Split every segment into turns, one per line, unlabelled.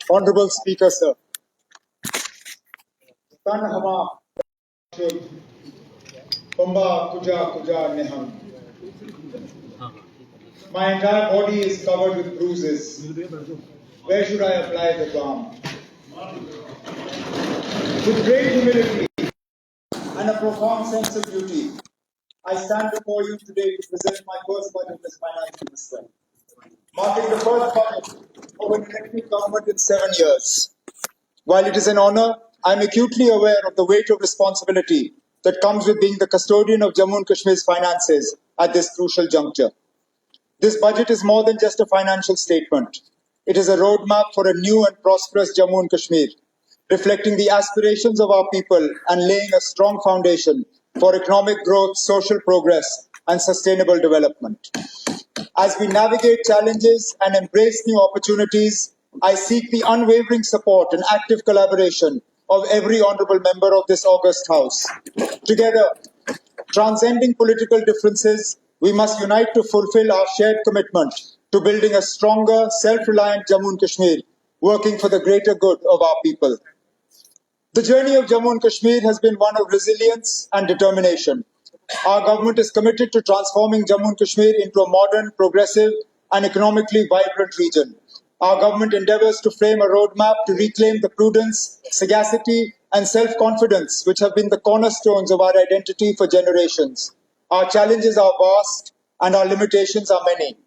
Honorable Speaker, sir. Tan hama Pamba Kuja Kuja Neham. My entire body is covered with bruises. Where should I apply the balm? With great humility and a profound sense of duty, I stand before you today to present my first budget as Finance Minister, marking the first budget of an elected government in 7 years. While it is an honor, I am acutely aware of the weight of responsibility that comes with being the custodian of Jammu and Kashmir's finances at this crucial juncture. This budget is more than just a financial statement. It is a roadmap for a new and prosperous Jammu and Kashmir, reflecting the aspirations of our people and laying a strong foundation for economic growth, social progress, and sustainable development. As we navigate challenges and embrace new opportunities, I seek the unwavering support and active collaboration of every honourable member of this august House. Together, transcending political differences, we must unite to fulfill our shared commitment to building a stronger, self-reliant Jammu and Kashmir, working for the greater good of our people. The journey of Jammu and Kashmir has been one of resilience and determination. Our government is committed to transforming Jammu and Kashmir into a modern, progressive, and economically vibrant region. Our government endeavours to frame a roadmap to reclaim the prudence, sagacity, and self-confidence which have been the cornerstones of our identity for generations. Our challenges are vast and our limitations are many,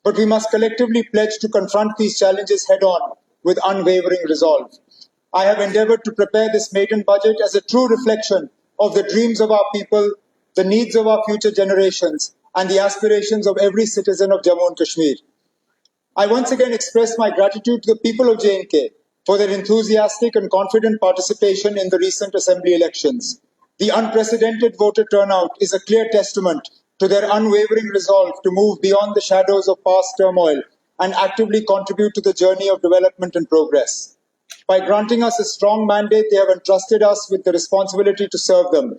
but we must collectively pledge to confront these challenges head-on with unwavering resolve. I have endeavoured to prepare this maiden budget as a true reflection of the dreams of our people, the needs of our future generations, and the aspirations of every citizen of Jammu and Kashmir. I once again express my gratitude to the people of J&K for their enthusiastic and confident participation in the recent assembly elections. The unprecedented voter turnout is a clear testament to their unwavering resolve to move beyond the shadows of past turmoil and actively contribute to the journey of development and progress. By granting us a strong mandate, they have entrusted us with the responsibility to serve them.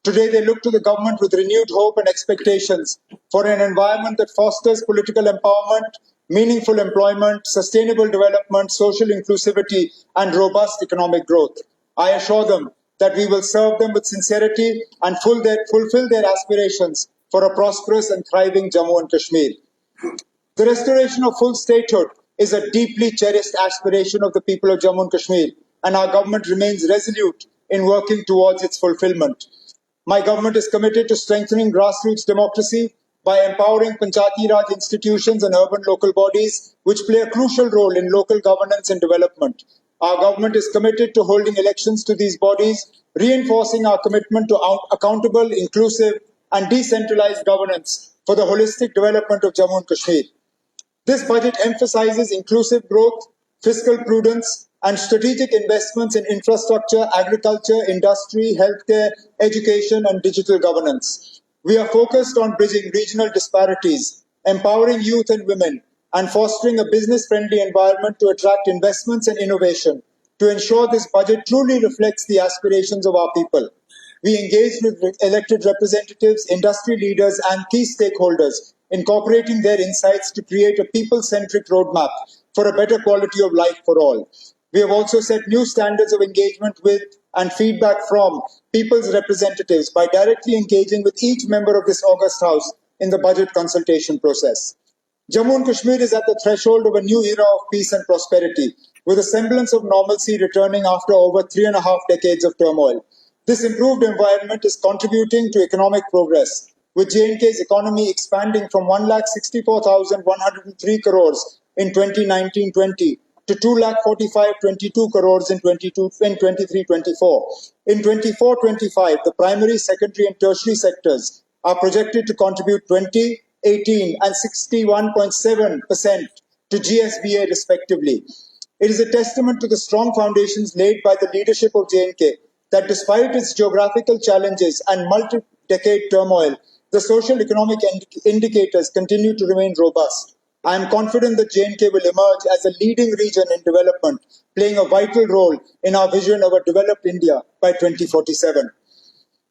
Today, they look to the government with renewed hope and expectations for an environment that fosters political empowerment, meaningful employment, sustainable development, social inclusivity, and robust economic growth. I assure them that we will serve them with sincerity and fulfill their aspirations for a prosperous and thriving Jammu and Kashmir. The restoration of full statehood is a deeply cherished aspiration of the people of Jammu and Kashmir, and our government remains resolute in working towards its fulfillment. My government is committed to strengthening grassroots democracy by empowering Panchayati Raj institutions and urban local bodies, which play a crucial role in local governance and development. Our government is committed to holding elections to these bodies, reinforcing our commitment to accountable, inclusive, and decentralized governance for the holistic development of Jammu and Kashmir. This budget emphasizes inclusive growth, fiscal prudence, and strategic investments in infrastructure, agriculture, industry, healthcare, education, and digital governance. We are focused on bridging regional disparities, empowering youth and women, and fostering a business-friendly environment to attract investments and innovation to ensure this budget truly reflects the aspirations of our people. We engaged with elected representatives, industry leaders, and key stakeholders, incorporating their insights to create a people-centric roadmap for a better quality of life for all. We have also set new standards of engagement with and feedback from people's representatives by directly engaging with each member of this august House in the budget consultation process. Jammu and Kashmir is at the threshold of a new era of peace and prosperity, with a semblance of normalcy returning after over 3.5 decades of turmoil. This improved environment is contributing to economic progress, with J&K's economy expanding from 1,64,103 crores in 2019-20 to 2,45,22 crores in 23-24. In 24-25, the primary, secondary, and tertiary sectors are projected to contribute 20, 18, and 61.7% to GSBA respectively. It is a testament to the strong foundations laid by the leadership of J&K that despite its geographical challenges and multi-decade turmoil, the social economic indicators continue to remain robust. I am confident that J&K will emerge as a leading region in development, playing a vital role in our vision of a developed India by 2047.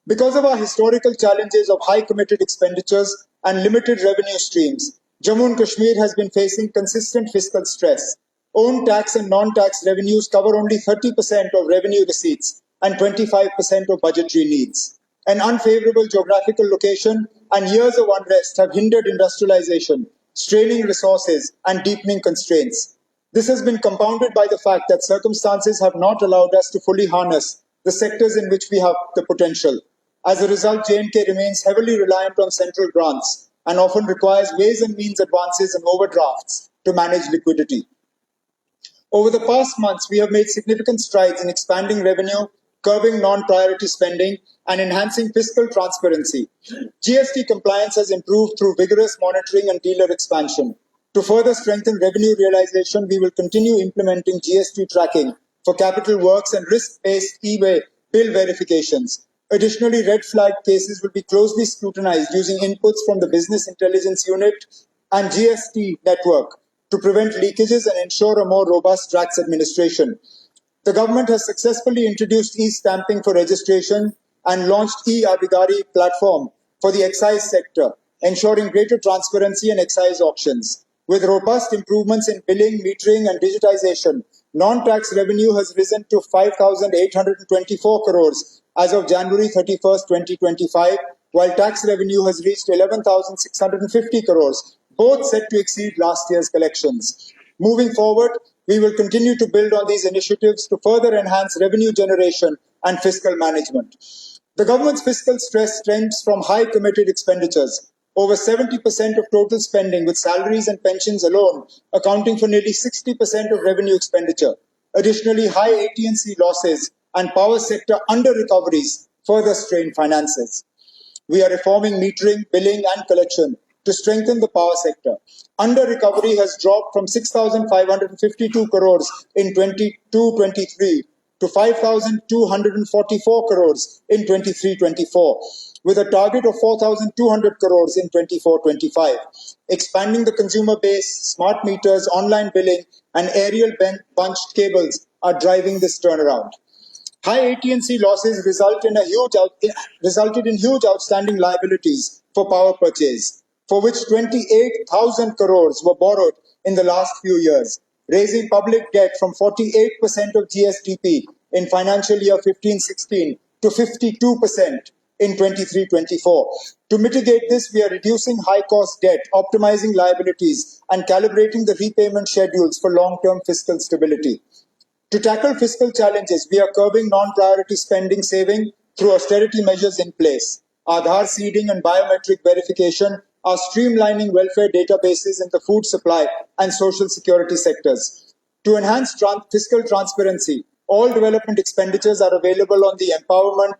Because of our historical challenges of high committed expenditures and limited revenue streams, Jammu and Kashmir has been facing consistent fiscal stress. Own tax and non-tax revenues cover only 30% of revenue receipts and 25% of budgetary needs. An unfavorable geographical location and years of unrest have hindered industrialization, straining resources and deepening constraints. This has been compounded by the fact that circumstances have not allowed us to fully harness the sectors in which we have the potential. As a result, J&K remains heavily reliant on central grants and often requires ways and means advances and overdrafts to manage liquidity. Over the past months, we have made significant strides in expanding revenue, curbing non-priority spending, and enhancing fiscal transparency. GST compliance has improved through vigorous monitoring and dealer expansion. To further strengthen revenue realization, we will continue implementing GST tracking for capital works and risk-based e-way bill verifications. Additionally, red flag cases will be closely scrutinized using inputs from the Business Intelligence Unit and GST network to prevent leakages and ensure a more robust tax administration. The government has successfully introduced e-stamping for registration and launched e-Abhigari platform for the excise sector, ensuring greater transparency in excise auctions. With robust improvements in billing, metering and digitization, non-tax revenue has risen to 5,824 crores as of January 31st, 2025, while tax revenue has reached 11,650 crores, both set to exceed last year's collections. Moving forward, we will continue to build on these initiatives to further enhance revenue generation and fiscal management. The government's fiscal stress stems from high committed expenditures. Over 70% of total spending, with salaries and pensions alone accounting for nearly 60% of revenue expenditure. Additionally, high AT&C losses and power sector under-recoveries further strain finances. We are reforming metering, billing and collection to strengthen the power sector. Under-recovery has dropped from 6,552 crores in 22-23 to 5,244 crores in 23-24, with a target of 4,200 crores in 24-25. Expanding the consumer base, smart meters, online billing, and aerial bunched cables are driving this turnaround. High AT&C losses resulted in huge outstanding liabilities for power purchase, for which 28,000 crores were borrowed in the last few years, raising public debt from 48% of GSDP in financial year 15-16 to 52% in 23-24. To mitigate this, we are reducing high-cost debt, optimizing liabilities, and calibrating the repayment schedules for long-term fiscal stability. To tackle fiscal challenges, we are curbing non-priority spending saving through austerity measures in place. Aadhaar seeding and biometric verification are streamlining welfare databases in the food supply and social security sectors. To enhance fiscal transparency, all development expenditures are available on the Empowerment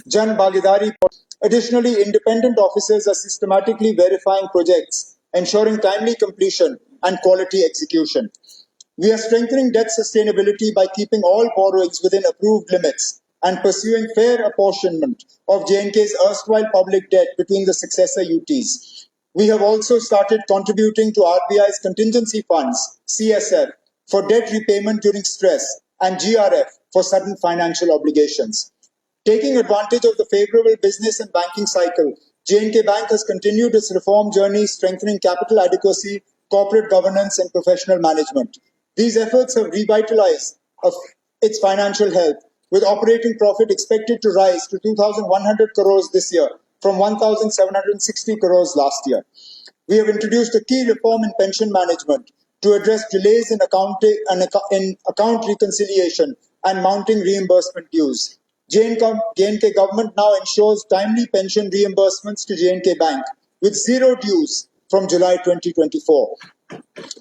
Jan Bhagidari portal. Additionally, independent officers are systematically verifying projects, ensuring timely completion and quality execution. We are strengthening debt sustainability by keeping all borrowings within approved limits and pursuing fair apportionment of J&K's erstwhile public debt between the successor UTs. We have also started contributing to RBI's contingency funds, CSF, for debt repayment during stress and GRF for sudden financial obligations. Taking advantage of the favorable business and banking cycle, J&K Bank has continued its reform journey, strengthening capital adequacy, corporate governance, and professional management. These efforts have revitalized its financial health, with operating profit expected to rise to 2,100 crores this year from 1,760 crores last year. We have introduced a key reform in pension management to address delays in account reconciliation and mounting reimbursement dues. J&K government now ensures timely pension reimbursements to J&K Bank with zero dues from July 2024.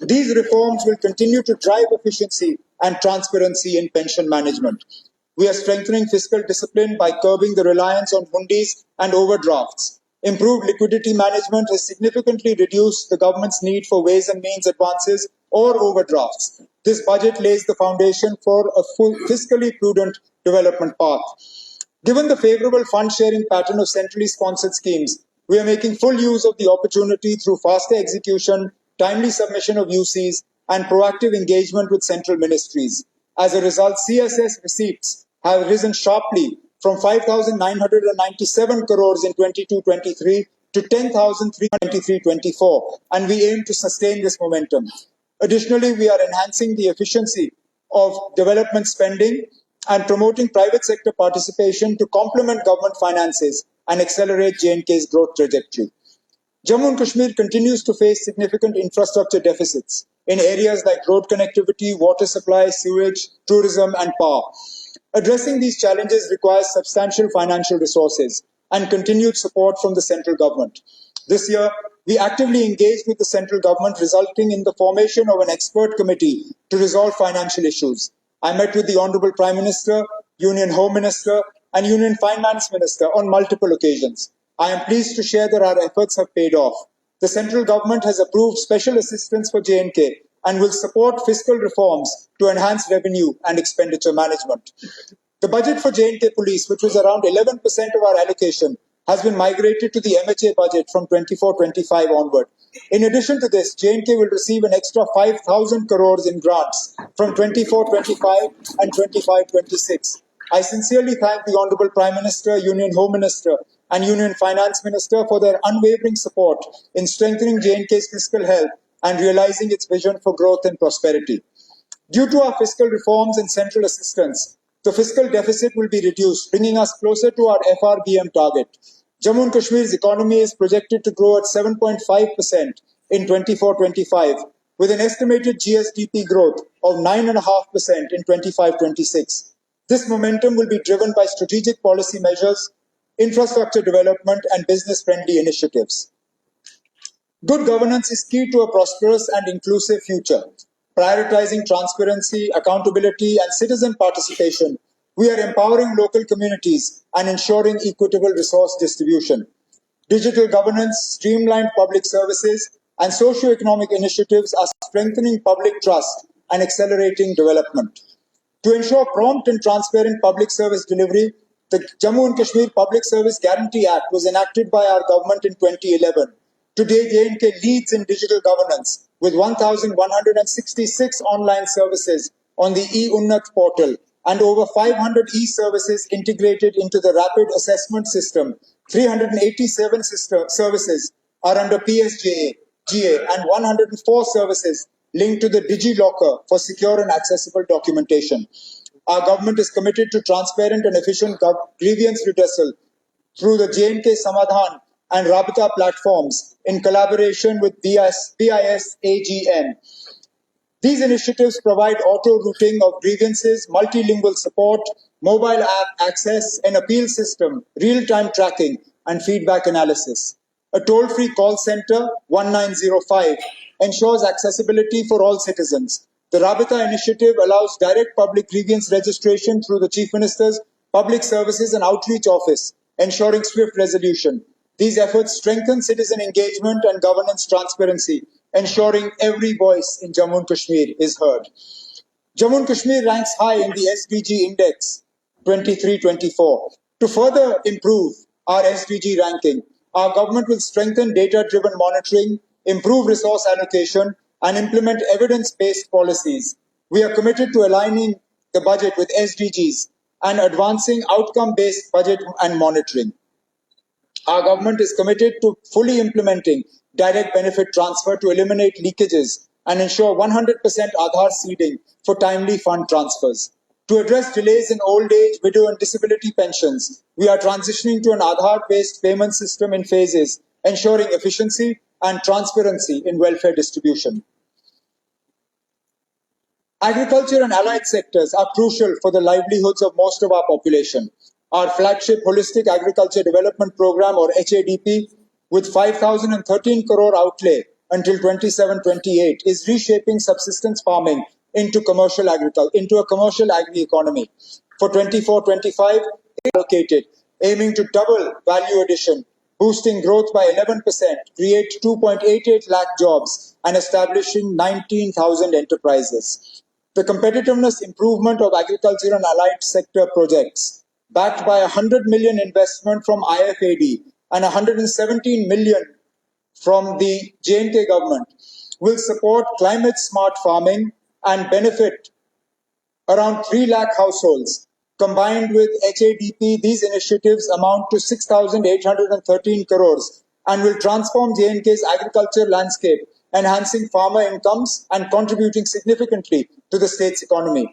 These reforms will continue to drive efficiency and transparency in pension management. We are strengthening fiscal discipline by curbing the reliance on hundis and overdrafts. Improved liquidity management has significantly reduced the government's need for ways and means advances or overdrafts. This budget lays the foundation for a fiscally prudent development path. Given the favorable fund sharing pattern of centrally sponsored schemes, we are making full use of the opportunity through faster execution, timely submission of UCs, and proactive engagement with central ministries. As a result, CSS receipts have risen sharply from 5,997 crores in 22-23 to 10,323.24, and we aim to sustain this momentum. Additionally, we are enhancing the efficiency of development spending and promoting private sector participation to complement government finances and accelerate J&K's growth trajectory. Jammu and Kashmir continues to face significant infrastructure deficits in areas like road connectivity, water supply, sewage, tourism, and power. Addressing these challenges requires substantial financial resources and continued support from the central government. This year, we actively engaged with the central government, resulting in the formation of an expert committee to resolve financial issues. I met with the Honorable Prime Minister, Union Home Minister, and Union Finance Minister on multiple occasions. I am pleased to share that our efforts have paid off. The central government has approved special assistance for J&K and will support fiscal reforms to enhance revenue and expenditure management. The budget for J&K Police, which was around 11% of our allocation, has been migrated to the MHA budget from 24-25 onward. In addition to this, J&K will receive an extra 5,000 crores in grants from 24-25 and 25-26. I sincerely thank the Honorable Prime Minister, Union Home Minister, and Union Finance Minister for their unwavering support in strengthening J&K's fiscal health and realizing its vision for growth and prosperity. Due to our fiscal reforms and central assistance, the fiscal deficit will be reduced, bringing us closer to our FRBM target. Jammu and Kashmir's economy is projected to grow at 7.5% in 24-25, with an estimated GSDP growth of 9.5% in 25-26. This momentum will be driven by strategic policy measures, infrastructure development, and business-friendly initiatives. Good governance is key to a prosperous and inclusive future. Prioritizing transparency, accountability, and citizen participation, we are empowering local communities and ensuring equitable resource distribution. Digital governance, streamlined public services, and socio-economic initiatives are strengthening public trust and accelerating development. To ensure prompt and transparent public service delivery, the Jammu and Kashmir Public Service Guarantee Act was enacted by our government in 2011. Today, J&K leads in digital governance with 1,166 online services on the e-Unnat portal and over 500 e-services integrated into the rapid assessment system. 387 services are under PSJA, GA, and 104 services linked to the DigiLocker for secure and accessible documentation. Our government is committed to transparent and efficient grievance redressal through the J&K Samadhan and Rabita platforms in collaboration with BIS AGM. These initiatives provide auto-routing of grievances, multilingual support, mobile app access, an appeal system, real-time tracking, and feedback analysis. A toll-free call center, 1905, ensures accessibility for all citizens. The Rabita initiative allows direct public grievance registration through the Chief Minister's Public Services and Outreach Office, ensuring swift resolution. These efforts strengthen citizen engagement and governance transparency, ensuring every voice in Jammu and Kashmir is heard. Jammu and Kashmir ranks high in the SDG Index 23-24. To further improve our SDG ranking, our government will strengthen data-driven monitoring, improve resource allocation, and implement evidence-based policies. We are committed to aligning the budget with SDGs and advancing outcome-based budget and monitoring. Our government is committed to fully implementing direct benefit transfer to eliminate leakages and ensure 100% Aadhaar seeding for timely fund transfers. To address delays in old age, widow, and disability pensions, we are transitioning to an Aadhaar-based payment system in phases, ensuring efficiency and transparency in welfare distribution. Agriculture and allied sectors are crucial for the livelihoods of most of our population. Our flagship Holistic Agriculture Development Program, or HADP, with 5,013 crore outlay until 27-28, is reshaping subsistence farming into a commercial agri-economy. For 24-25, allocated, aiming to double value addition, boosting growth by 11%, create 2.88 lakh jobs, and establishing 19,000 enterprises. The competitiveness improvement of agriculture and allied sector projects, backed by 100 million investment from IFAD and 117 million from the J&K government, will support climate-smart farming and benefit around 3 lakh households. Combined with HADP, these initiatives amount to 6,813 crores and will transform J&K's agriculture landscape, enhancing farmer incomes and contributing significantly to the state's economy.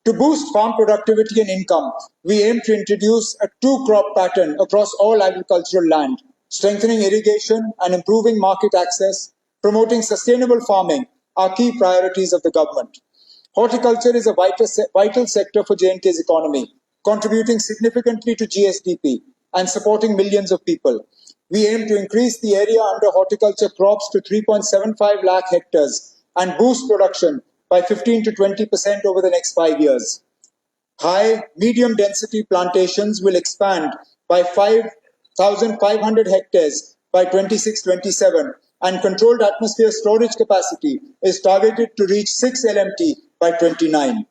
To boost farm productivity and income, we aim to introduce a two-crop pattern across all agricultural land, strengthening irrigation and improving market access, promoting sustainable farming are key priorities of the government. Horticulture is a vital sector for J&K's economy, contributing significantly to GSDP and supporting millions of people. We aim to increase the area under horticulture crops to 3.75 lakh hectares and boost production by 15 to 20% over the next 5 years. High, medium density plantations will expand by 5,500 hectares by 26-27, and controlled atmosphere storage capacity is targeted to reach 6 LMT by 29.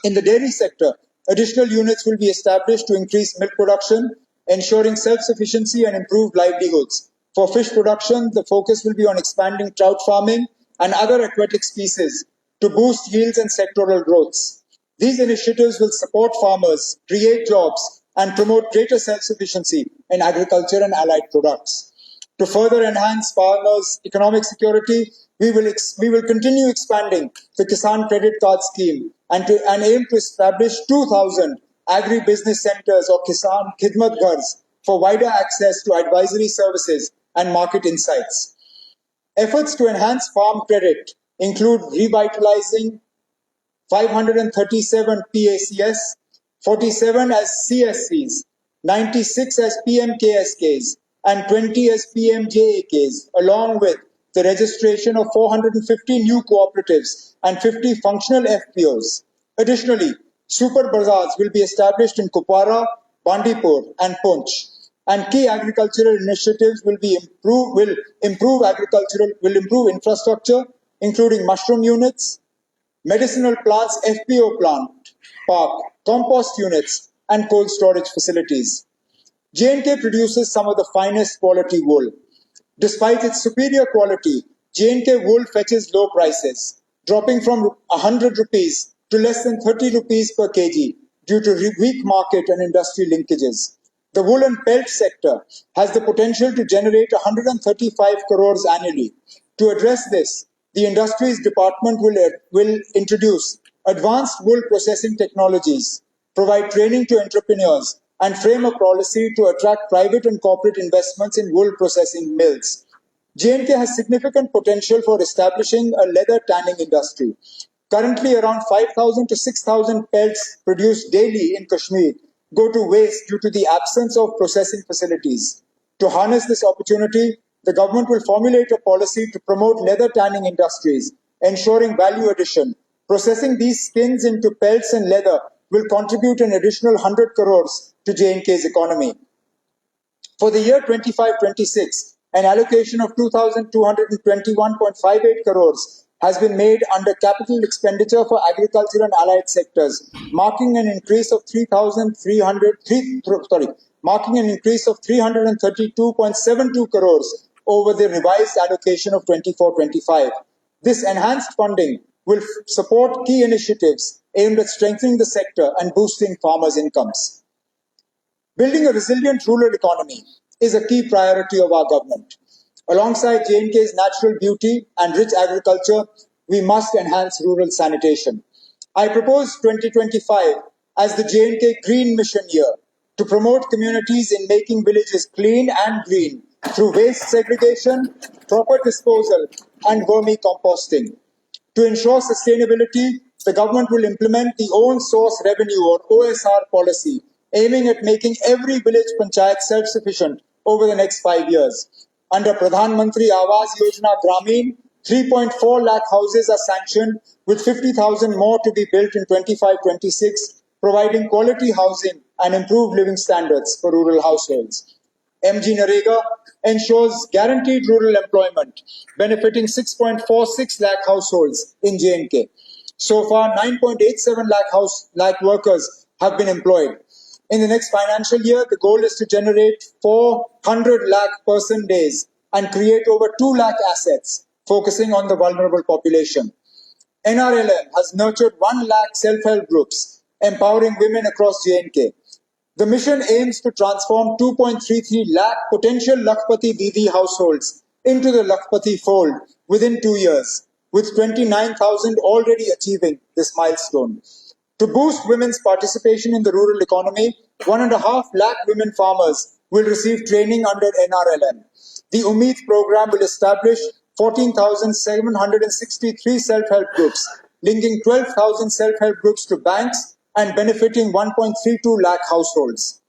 In the dairy sector, additional units will be established to increase milk production, ensuring self-sufficiency and improved livelihoods. For fish production, the focus will be on expanding trout farming and other aquatic species to boost yields and sectoral growths. These initiatives will support farmers, create jobs, and promote greater self-sufficiency in agriculture and allied products. To further enhance farmers' economic security, we will continue expanding the Kisan Credit Card Scheme and aim to establish 2,000 agri-business centers or Kisan Khidmat Ghars for wider access to advisory services and market insights. Efforts to enhance farm credit include revitalizing 537 PACS, 47 as CSCs, 96 as PMKSKs, and 20 as PMJAKs, along with the registration of 450 new cooperatives and 50 functional FPOs. Additionally, super bazaars will be established in Kupwara, Bandipur, and Poonch, and key agricultural initiatives will improve infrastructure, including mushroom units, medicinal plants FPO plant park, compost units, and cold storage facilities. J&K produces some of the finest quality wool. Despite its superior quality, J&K wool fetches low prices, dropping from 100 rupees to less than 30 rupees per kg due to weak market and industry linkages. The wool and pelt sector has the potential to generate 135 crores annually. To address this, the Industries Department will introduce advanced wool processing technologies, provide training to entrepreneurs, and frame a policy to attract private and corporate investments in wool processing mills. J&K has significant potential for establishing a leather tanning industry. Currently, around 5,000 to 6,000 pelts produced daily in Kashmir go to waste due to the absence of processing facilities. To harness this opportunity, the government will formulate a policy to promote leather tanning industries, ensuring value addition. Processing these skins into pelts and leather will contribute an additional 100 crores to J&K's economy. For the year 25-26, an allocation of 2,221.58 crores has been made under capital expenditure for agriculture and allied sectors, marking an increase of 332.72 crores over the revised allocation of 24-25. This enhanced funding will support key initiatives aimed at strengthening the sector and boosting farmers' incomes. Building a resilient rural economy is a key priority of our government. Alongside J&K's natural beauty and rich agriculture, we must enhance rural sanitation. I propose 2025 as the J&K Green Mission Year to promote communities in making villages clean and green through waste segregation, proper disposal, and vermicomposting. To ensure sustainability, the government will implement the Own Source Revenue or OSR policy, aiming at making every village panchayat self-sufficient over the next 5 years. Under Pradhan Mantri Awas Yojana Gramin, 3.4 lakh houses are sanctioned, with 50,000 more to be built in 25-26, providing quality housing and improved living standards for rural households. MG Narega ensures guaranteed rural employment, benefiting 6.46 lakh households in J&K. So far, 9.87 lakh workers have been employed. In the next financial year, the goal is to generate 400 lakh person days and create over 2 lakh assets, focusing on the vulnerable population. NRLM has nurtured 1 lakh self-help groups, empowering women across J&K. The mission aims to transform 2.33 lakh potential Lakhpati Didi households into the Lakhpati fold within 2 years, with 29,000 already achieving this milestone. To boost women's participation in the rural economy, 1.5 lakh women farmers will receive training under NRLM. The Umeed program will establish 14,763 self-help groups, linking 12,000 self-help groups to banks and benefiting 1.32 lakh households.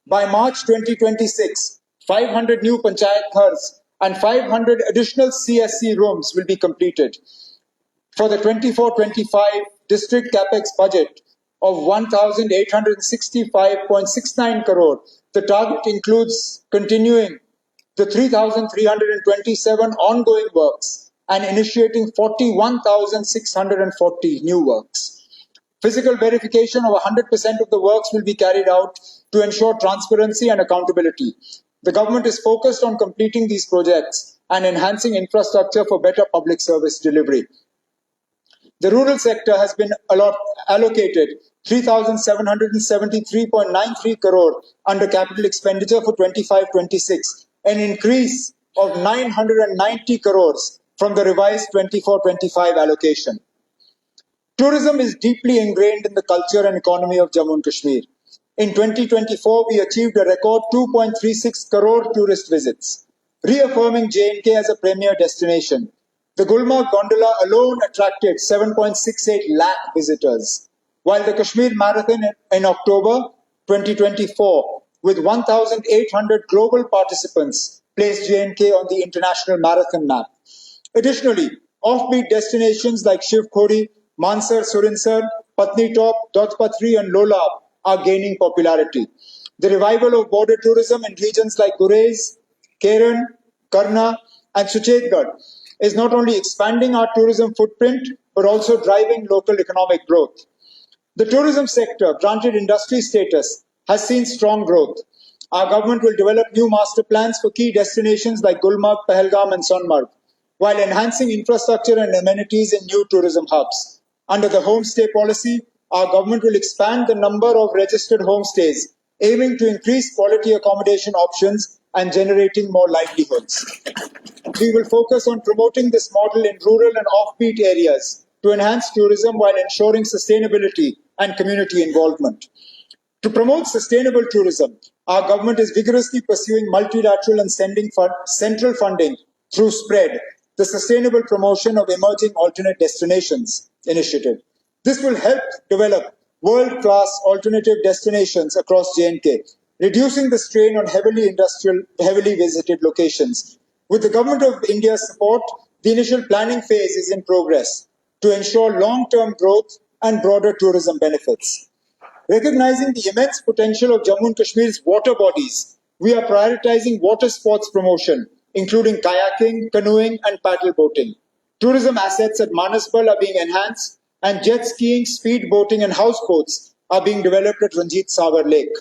By March 2026, 500 new Panchayat Ghars and 500 additional CSC rooms will be completed. For the 24-25 district capex budget of 1,865.69 crore, the target includes continuing the 3,327 ongoing works and initiating 41,640 new works. Physical verification of 100% of the works will be carried out to ensure transparency and accountability. The government is focused on completing these projects and enhancing infrastructure for better public service delivery. The rural sector has been allocated 3,773.93 crore under capital expenditure for 25-26, an increase of 990 crores from the revised 24-25 allocation. Tourism is deeply ingrained in the culture and economy of Jammu and Kashmir. In 2024, we achieved a record 2.36 crore tourist visits, reaffirming J&K as a premier destination. The Gulmarg Gondola alone attracted 7.68 lakh visitors, while the Kashmir Marathon in October 2024, with 1,800 global participants, placed J&K on the international marathon map. Additionally, offbeat destinations like Shiv Khori, Mansar, Surinsar, Patni Top, Dotpatri and Lolab are gaining popularity. The revival of border tourism in regions like Gurez, Keran, Karna and Suchetgarh is not only expanding our tourism footprint, but also driving local economic growth. The tourism sector, granted industry status, has seen strong growth. Our government will develop new master plans for key destinations like Gulmarg, Pahalgam and Sonmarg, while enhancing infrastructure and amenities in new tourism hubs. Under the homestay policy, our government will expand the number of registered homestays, aiming to increase quality accommodation options and generating more livelihoods. We will focus on promoting this model in rural and offbeat areas to enhance tourism while ensuring sustainability and community involvement. To promote sustainable tourism, our government is vigorously pursuing multilateral and central funding through SPREAD, the Sustainable Promotion of Emerging Alternate Destinations initiative. This will help develop world-class alternative destinations across J&K, reducing the strain on heavily visited locations. With the Government of India's support, the initial planning phase is in progress to ensure long-term growth and broader tourism benefits. Recognizing the immense potential of Jammu and Kashmir's water bodies, we are prioritizing water sports promotion, including kayaking, canoeing and paddle boating. Tourism assets at Manasbal are being enhanced and jet skiing, speed boating and houseboats are being developed at Ranjit Sagar Lake.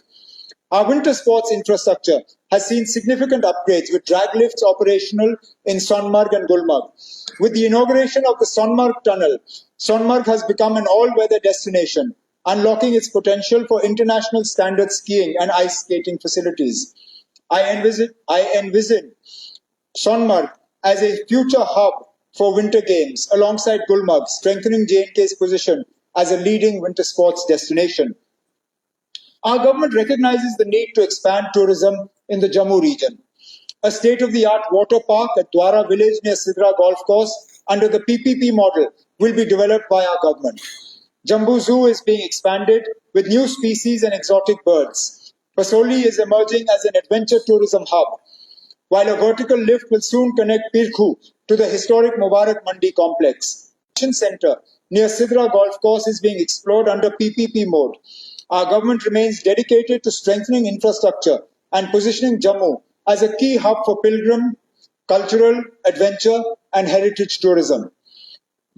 Our winter sports infrastructure has seen significant upgrades with drag lifts operational in Sonmarg and Gulmarg. With the inauguration of the Sonmarg Tunnel, Sonmarg has become an all-weather destination, unlocking its potential for international standard skiing and ice skating facilities. I envision Sonmarg as a future hub for winter games alongside Gulmarg, strengthening J&K's position as a leading winter sports destination. Our government recognizes the need to expand tourism in the Jammu region. A state-of-the-art water park at Dwara village near Sidra Golf Course under the PPP model will be developed by our government. Jambu Zoo is being expanded with new species and exotic birds. Pasoli is emerging as an adventure tourism hub, while a vertical lift will soon connect Pirkhu to the historic Mubarak Mandi complex. The center near Sidra Golf Course is being explored under PPP mode. Our government remains dedicated to strengthening infrastructure and positioning Jammu as a key hub for pilgrim, cultural, adventure and heritage tourism.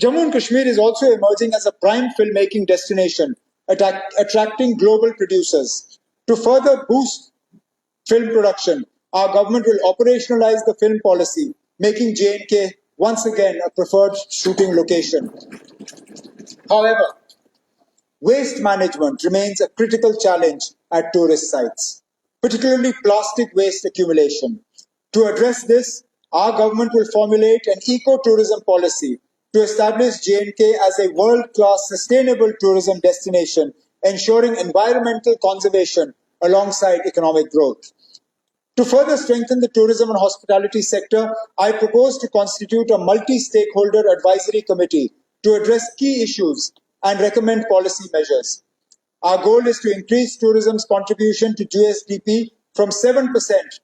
Jammu and Kashmir is also emerging as a prime filmmaking destination, attracting global producers. To further boost film production, our government will operationalize the film policy, making J&K once again a preferred shooting location. However, waste management remains a critical challenge at tourist sites, particularly plastic waste accumulation. To address this, our government will formulate an eco-tourism policy to establish J&K as a world-class sustainable tourism destination, ensuring environmental conservation alongside economic growth. To further strengthen the tourism and hospitality sector, I propose to constitute a multi-stakeholder advisory committee to address key issues and recommend policy measures. Our goal is to increase tourism's contribution to GSDP from 7%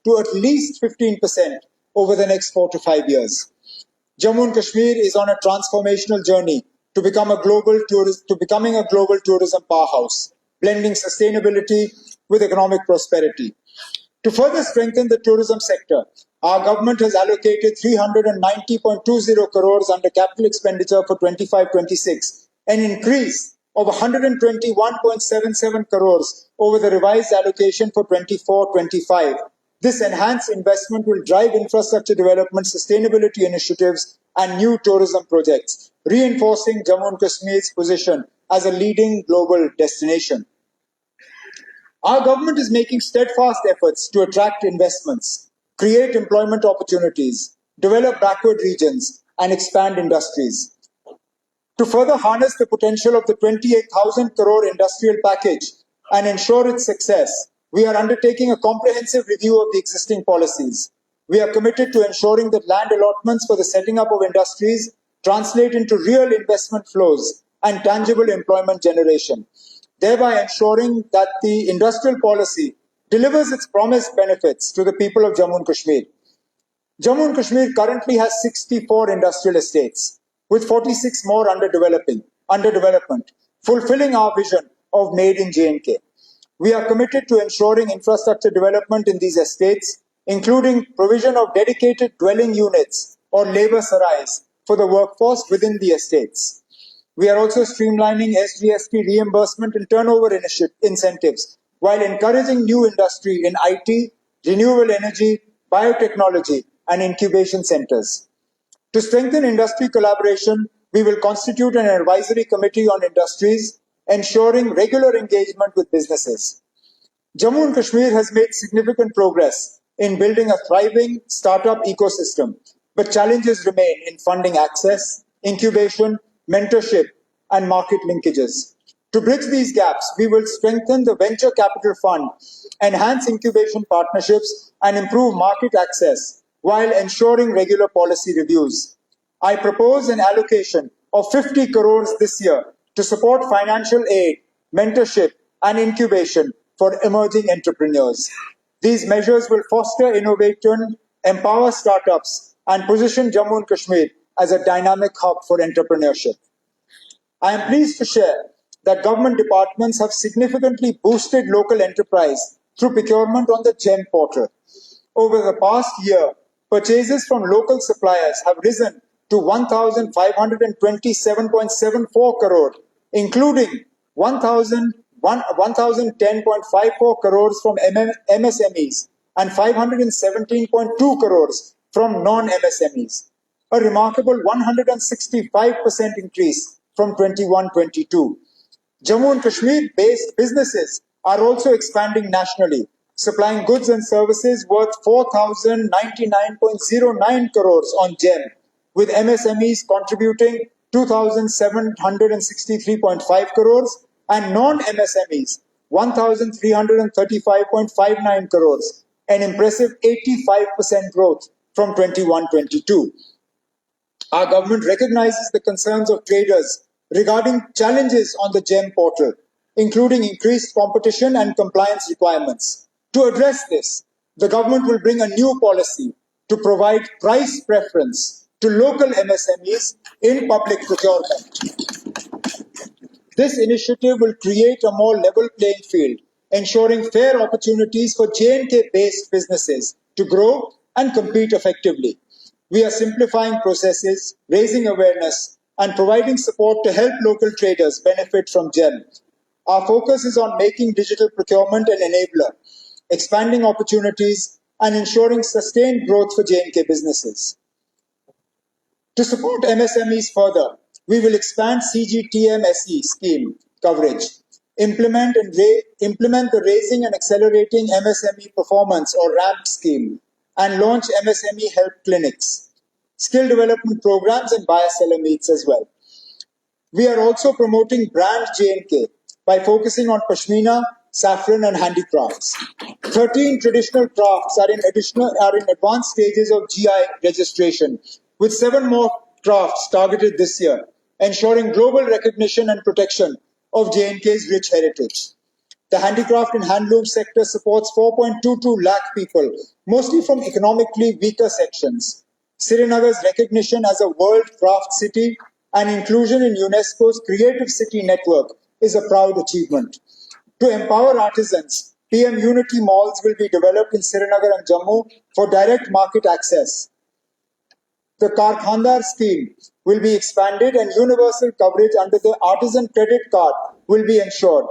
to at least 15% over the next 4 to 5 years. Jammu and Kashmir is on a transformational journey to becoming a global tourism powerhouse, blending sustainability with economic prosperity. To further strengthen the tourism sector, our government has allocated 390.20 crores under capital expenditure for 25-26, an increase of 121.77 crores over the revised allocation for 24-25. This enhanced investment will drive infrastructure development, sustainability initiatives, and new tourism projects, reinforcing Jammu and Kashmir's position as a leading global destination. Our government is making steadfast efforts to attract investments, create employment opportunities, develop backward regions, and expand industries. To further harness the potential of the 28,000 crore industrial package and ensure its success, we are undertaking a comprehensive review of the existing policies. We are committed to ensuring that land allotments for the setting up of industries translate into real investment flows and tangible employment generation, thereby ensuring that the industrial policy delivers its promised benefits to the people of Jammu and Kashmir. Jammu and Kashmir currently has 64 industrial estates, with 46 more under development, fulfilling our vision of Made in J&K. We are committed to ensuring infrastructure development in these estates, including provision of dedicated dwelling units or labor sarais for the workforce within the estates. We are also streamlining SGST reimbursement and turnover incentives while encouraging new industry in IT, renewable energy, biotechnology, and incubation centers. To strengthen industry collaboration, we will constitute an advisory committee on industries, ensuring regular engagement with businesses. Jammu and Kashmir has made significant progress in building a thriving startup ecosystem, but challenges remain in funding access, incubation, mentorship, and market linkages. To bridge these gaps, we will strengthen the venture capital fund, enhance incubation partnerships, and improve market access while ensuring regular policy reviews. I propose an allocation of 50 crores this year to support financial aid, mentorship, and incubation for emerging entrepreneurs. These measures will foster innovation, empower startups, and position Jammu and Kashmir as a dynamic hub for entrepreneurship. I am pleased to share that government departments have significantly boosted local enterprise through procurement on the GEM portal. Over the past year, purchases from local suppliers have risen to 1,527.74 crore, including 1,010.54 crores from MSMEs and 517.2 crores from non-MSMEs, a remarkable 165% increase from 21-22. Jammu and Kashmir-based businesses are also expanding nationally, supplying goods and services worth 4,099.09 crores on GEM, with MSMEs contributing 2,763.5 crores and non-MSMEs 1,335.59 crores, an impressive 85% growth from 21-22. Our government recognizes the concerns of traders regarding challenges on the GEM portal, including increased competition and compliance requirements. To address this, the government will bring a new policy to provide price preference to local MSMEs in public procurement. This initiative will create a more level playing field, ensuring fair opportunities for J&K-based businesses to grow and compete effectively. We are simplifying processes, raising awareness, and providing support to help local traders benefit from GEM. Our focus is on making digital procurement an enabler, expanding opportunities, and ensuring sustained growth for J&K businesses. To support MSMEs further, we will expand CGTMSE scheme coverage. implement the Raising and Accelerating MSME Performance or RAMP scheme, and launch MSME help clinics, skill development programs, and buyer-seller meets as well. We are also promoting brand J&K by focusing on Pashmina, saffron, and handicrafts. 13 traditional crafts are in advanced stages of GI registration, with 7 more crafts targeted this year, ensuring global recognition and protection of J&K's rich heritage. The handicraft and handloom sector supports 4.22 lakh people, mostly from economically weaker sections. Srinagar's recognition as a World Craft City and inclusion in UNESCO's Creative City Network is a proud achievement. To empower artisans, PM Unity malls will be developed in Srinagar and Jammu for direct market access. The Karkhandar scheme will be expanded and universal coverage under the Artisan Credit Card will be ensured.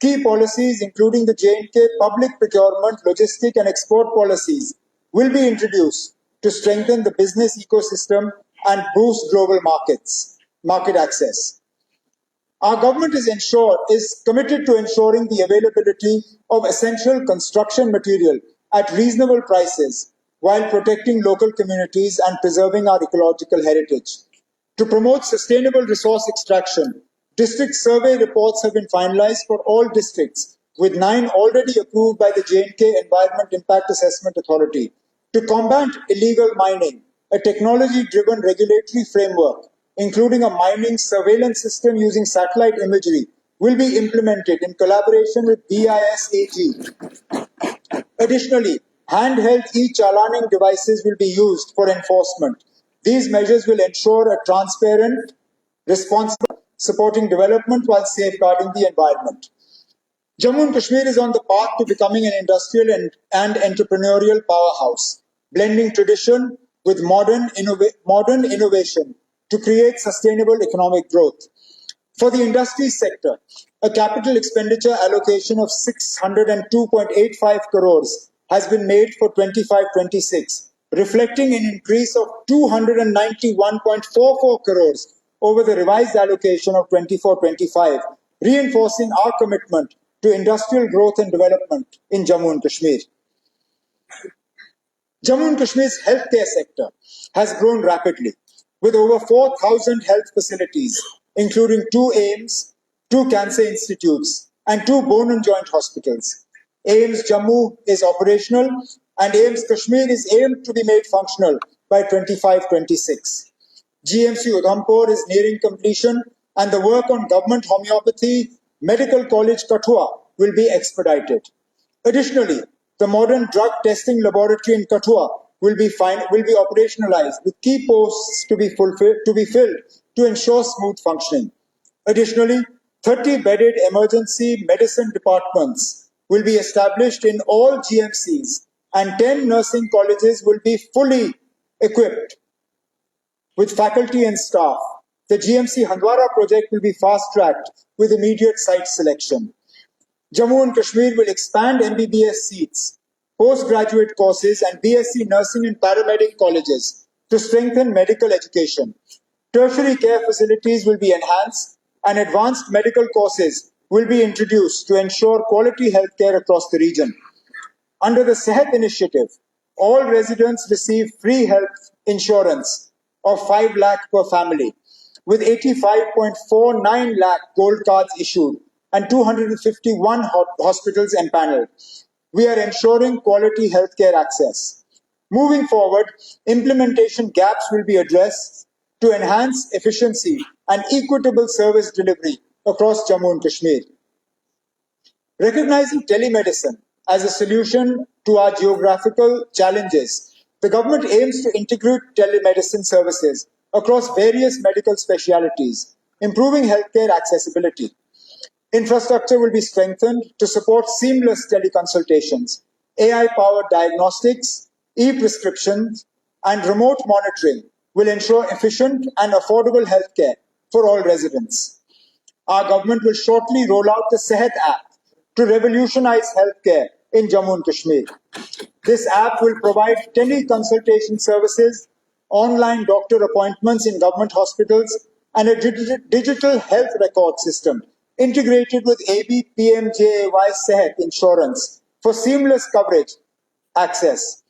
Key policies, including the J&K public procurement, logistic and export policies, will be introduced to strengthen the business ecosystem and boost global market access. Our government is committed to ensuring the availability of essential construction material at reasonable prices while protecting local communities and preserving our ecological heritage. To promote sustainable resource extraction, district survey reports have been finalized for all districts, with 9 already approved by the J&K Environment Impact Assessment Authority. To combat illegal mining, a technology-driven regulatory framework, including a mining surveillance system using satellite imagery, will be implemented in collaboration with BIS-AG. Additionally, handheld e-chalaning devices will be used for enforcement. These measures will ensure a transparent, responsible, supporting development while safeguarding the environment. Jammu and Kashmir is on the path to becoming an industrial and entrepreneurial powerhouse, blending tradition with modern innovation to create sustainable economic growth. For the industry sector, a capital expenditure allocation of 602.85 crores has been made for 25-26, reflecting an increase of 291.44 crores over the revised allocation of 24-25, reinforcing our commitment to industrial growth and development in Jammu and Kashmir. Jammu and Kashmir's healthcare sector has grown rapidly, with over 4,000 health facilities, including 2 AIIMS, 2 cancer institutes, and 2 bone and joint hospitals. AIIMS Jammu is operational, and AIIMS Kashmir is aimed to be made functional by 25-26. GMC Udhampur is nearing completion, and the work on government homeopathy Medical College Kathua will be expedited. Additionally, the modern drug testing laboratory in Kathua will be operationalized with key posts to be filled to ensure smooth functioning. Additionally, 30-bedded emergency medicine departments will be established in all GMCs, and 10 nursing colleges will be fully equipped with faculty and staff. The GMC Handwara project will be fast-tracked with immediate site selection. Jammu and Kashmir will expand MBBS seats, postgraduate courses, and BSc nursing and paramedic colleges to strengthen medical education. Tertiary care facilities will be enhanced, and advanced medical courses will be introduced to ensure quality healthcare across the region. Under the Sehat initiative, all residents receive free health insurance of 5 lakh per family, with 85.49 lakh gold cards issued and 251 hospitals empaneled. We are ensuring quality healthcare access. Moving forward, implementation gaps will be addressed to enhance efficiency and equitable service delivery across Jammu and Kashmir. Recognizing telemedicine as a solution to our geographical challenges, the government aims to integrate telemedicine services across various medical specialities, improving healthcare accessibility. Infrastructure will be strengthened to support seamless teleconsultations, AI-powered diagnostics, e-prescriptions, and remote monitoring will ensure efficient and affordable healthcare for all residents. Our government will shortly roll out the Sehat app to revolutionize healthcare in Jammu and Kashmir. This app will provide teleconsultation services, online doctor appointments in government hospitals, and a digital health record system integrated with AB PMJAY Sehat insurance for seamless coverage access.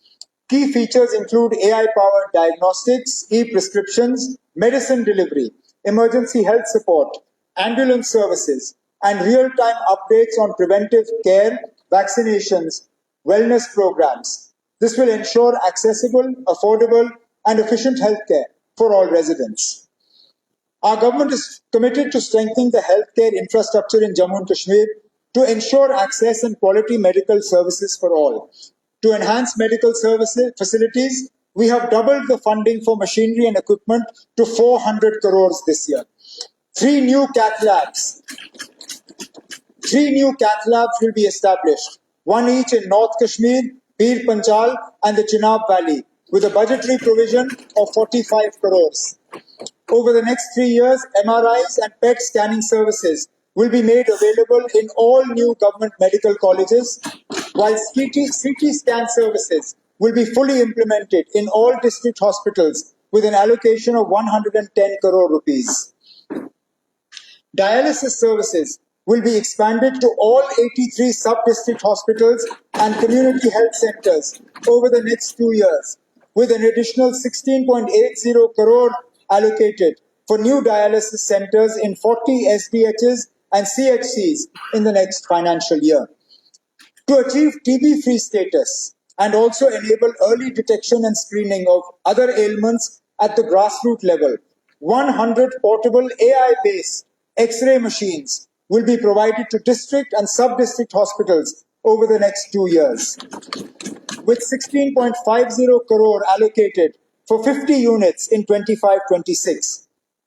Key features include AI-powered diagnostics, e-prescriptions, medicine delivery, emergency health support, ambulance services, and real-time updates on preventive care, vaccinations, wellness programs. This will ensure accessible, affordable, and efficient healthcare for all residents. Our government is committed to strengthening the healthcare infrastructure in Jammu and Kashmir to ensure access and quality medical services for all. To enhance medical services facilities, we have doubled the funding for machinery and equipment to 400 crores this year. Three new cath labs will be established, one each in North Kashmir, Bir Panjal, and the Chenab Valley, with a budgetary provision of 45 crores. Over the next 3 years, MRIs and PET scanning services will be made available in all new government medical colleges, while CT scan services will be fully implemented in all district hospitals with an allocation of 110 crore rupees. Dialysis services will be expanded to all 83 sub-district hospitals and community health centers over the next 2 years, with an additional 16.80 crore allocated for new dialysis centers in 40 SDHs and CHCs in the next financial year. To achieve TB-free status and also enable early detection and screening of other ailments at the grassroots level, 100 portable AI-based X-ray machines will be provided to district and sub-district hospitals over the next 2 years. With 16.50 crore allocated for 50 units in 25-26.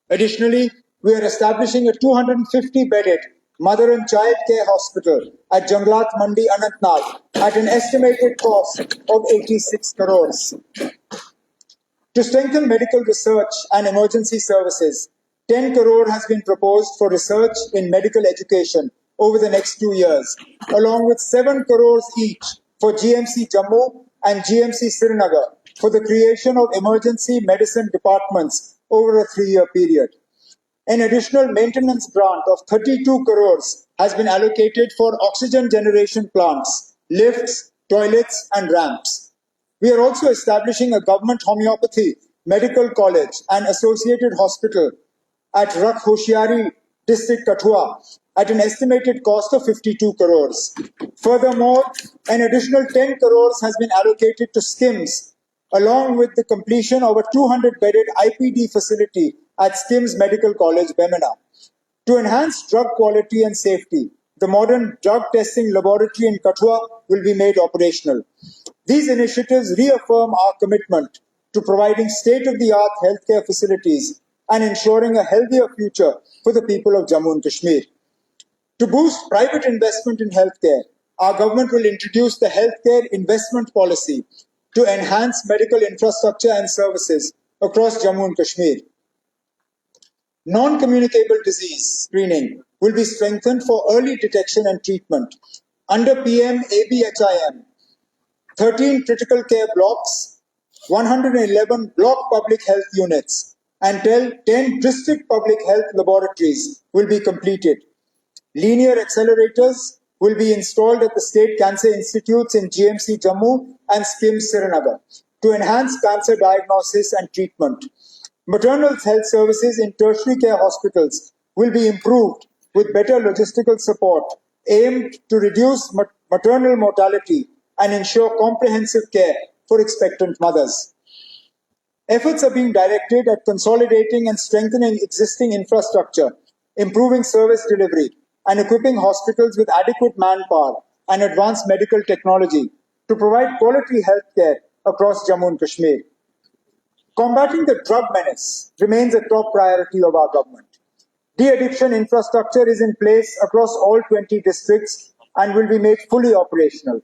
Additionally, we are establishing a 250-bedded mother and child care hospital at Janglat Mandi, Anantnag at an estimated cost of 86 crores. To strengthen medical research and emergency services, 10 crore has been proposed for research in medical education over the next 2 years, along with 7 crores each for GMC Jammu and GMC Srinagar for the creation of emergency medicine departments over a 3-year period. An additional maintenance grant of 32 crores has been allocated for oxygen generation plants, lifts, toilets, and ramps. We are also establishing a government homeopathy medical college and associated hospital at Rakh Hoshiari district Kathua at an estimated cost of 52 crores. Furthermore, an additional 10 crores has been allocated to SKIMS, along with the completion of a 200-bedded IPD facility at SKIMS Medical College, Bemena. To enhance drug quality and safety, the modern drug testing laboratory in Kathua will be made operational. These initiatives reaffirm our commitment to providing state-of-the-art healthcare facilities and ensuring a healthier future for the people of Jammu and Kashmir. To boost private investment in healthcare, our government will introduce the Healthcare Investment Policy to enhance medical infrastructure and services across Jammu and Kashmir. Non-communicable disease screening will be strengthened for early detection and treatment. Under PM ABHIM, 13 critical care blocks, 111 block public health units, and 10 district public health laboratories will be completed. Linear accelerators will be installed at the state cancer institutes in GMC Jammu and SKIMS Srinagar to enhance cancer diagnosis and treatment. Maternal health services in tertiary care hospitals will be improved with better logistical support aimed to reduce maternal mortality and ensure comprehensive care for expectant mothers. Efforts are being directed at consolidating and strengthening existing infrastructure, improving service delivery, and equipping hospitals with adequate manpower and advanced medical technology to provide quality healthcare across Jammu and Kashmir. Combating the drug menace remains a top priority of our government. De-addiction infrastructure is in place across all 20 districts and will be made fully operational.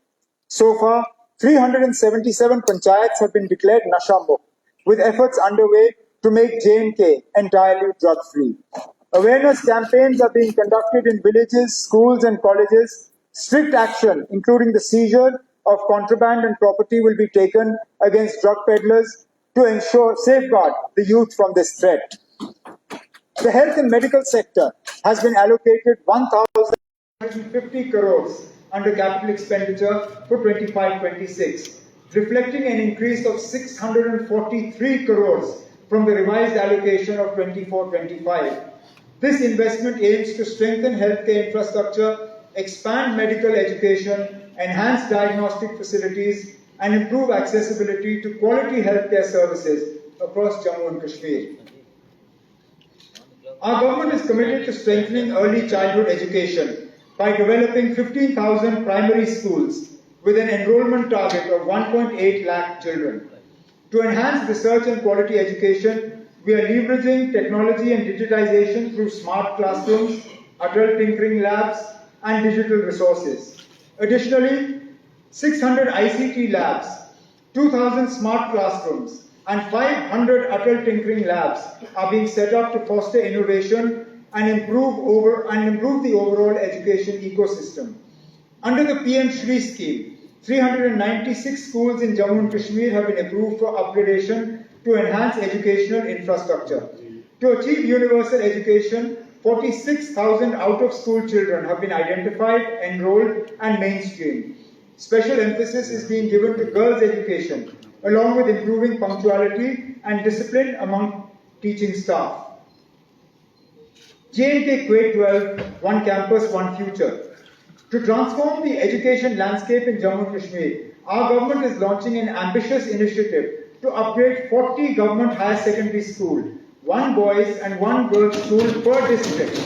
So far, 377 panchayats have been declared Nasha Mukt, with efforts underway to make J&K entirely drug-free. Awareness campaigns are being conducted in villages, schools and colleges. Strict action, including the seizure of contraband and property, will be taken against drug peddlers to ensure safeguard the youth from this threat. The health and medical sector has been allocated 1,150 crores under capital expenditure for 25-26, reflecting an increase of 643 crores from the revised allocation of 24-25. This investment aims to strengthen healthcare infrastructure, expand medical education, enhance diagnostic facilities, and improve accessibility to quality healthcare services across Jammu and Kashmir. Our government is committed to strengthening early childhood education by developing 15,000 primary schools with an enrollment target of 1.8 lakh children. To enhance research and quality education, we are leveraging technology and digitization through smart classrooms, adult tinkering labs, and digital resources. Additionally, 600 ICT labs, 2,000 smart classrooms, and 500 adult tinkering labs are being set up to foster innovation and improve the overall education ecosystem. Under the PM Shri scheme, 396 schools in Jammu and Kashmir have been approved for upgradation to enhance educational infrastructure. To achieve universal education, 46,000 out-of-school children have been identified, enrolled, and mainstreamed. Special emphasis is being given to girls' education, along with improving punctuality and discipline among teaching staff. J&K Kuwait 12, One Campus, One Future. To transform the education landscape in Jammu and Kashmir, our government is launching an ambitious initiative to upgrade 40 government higher secondary schools, one boys and one girls school per district.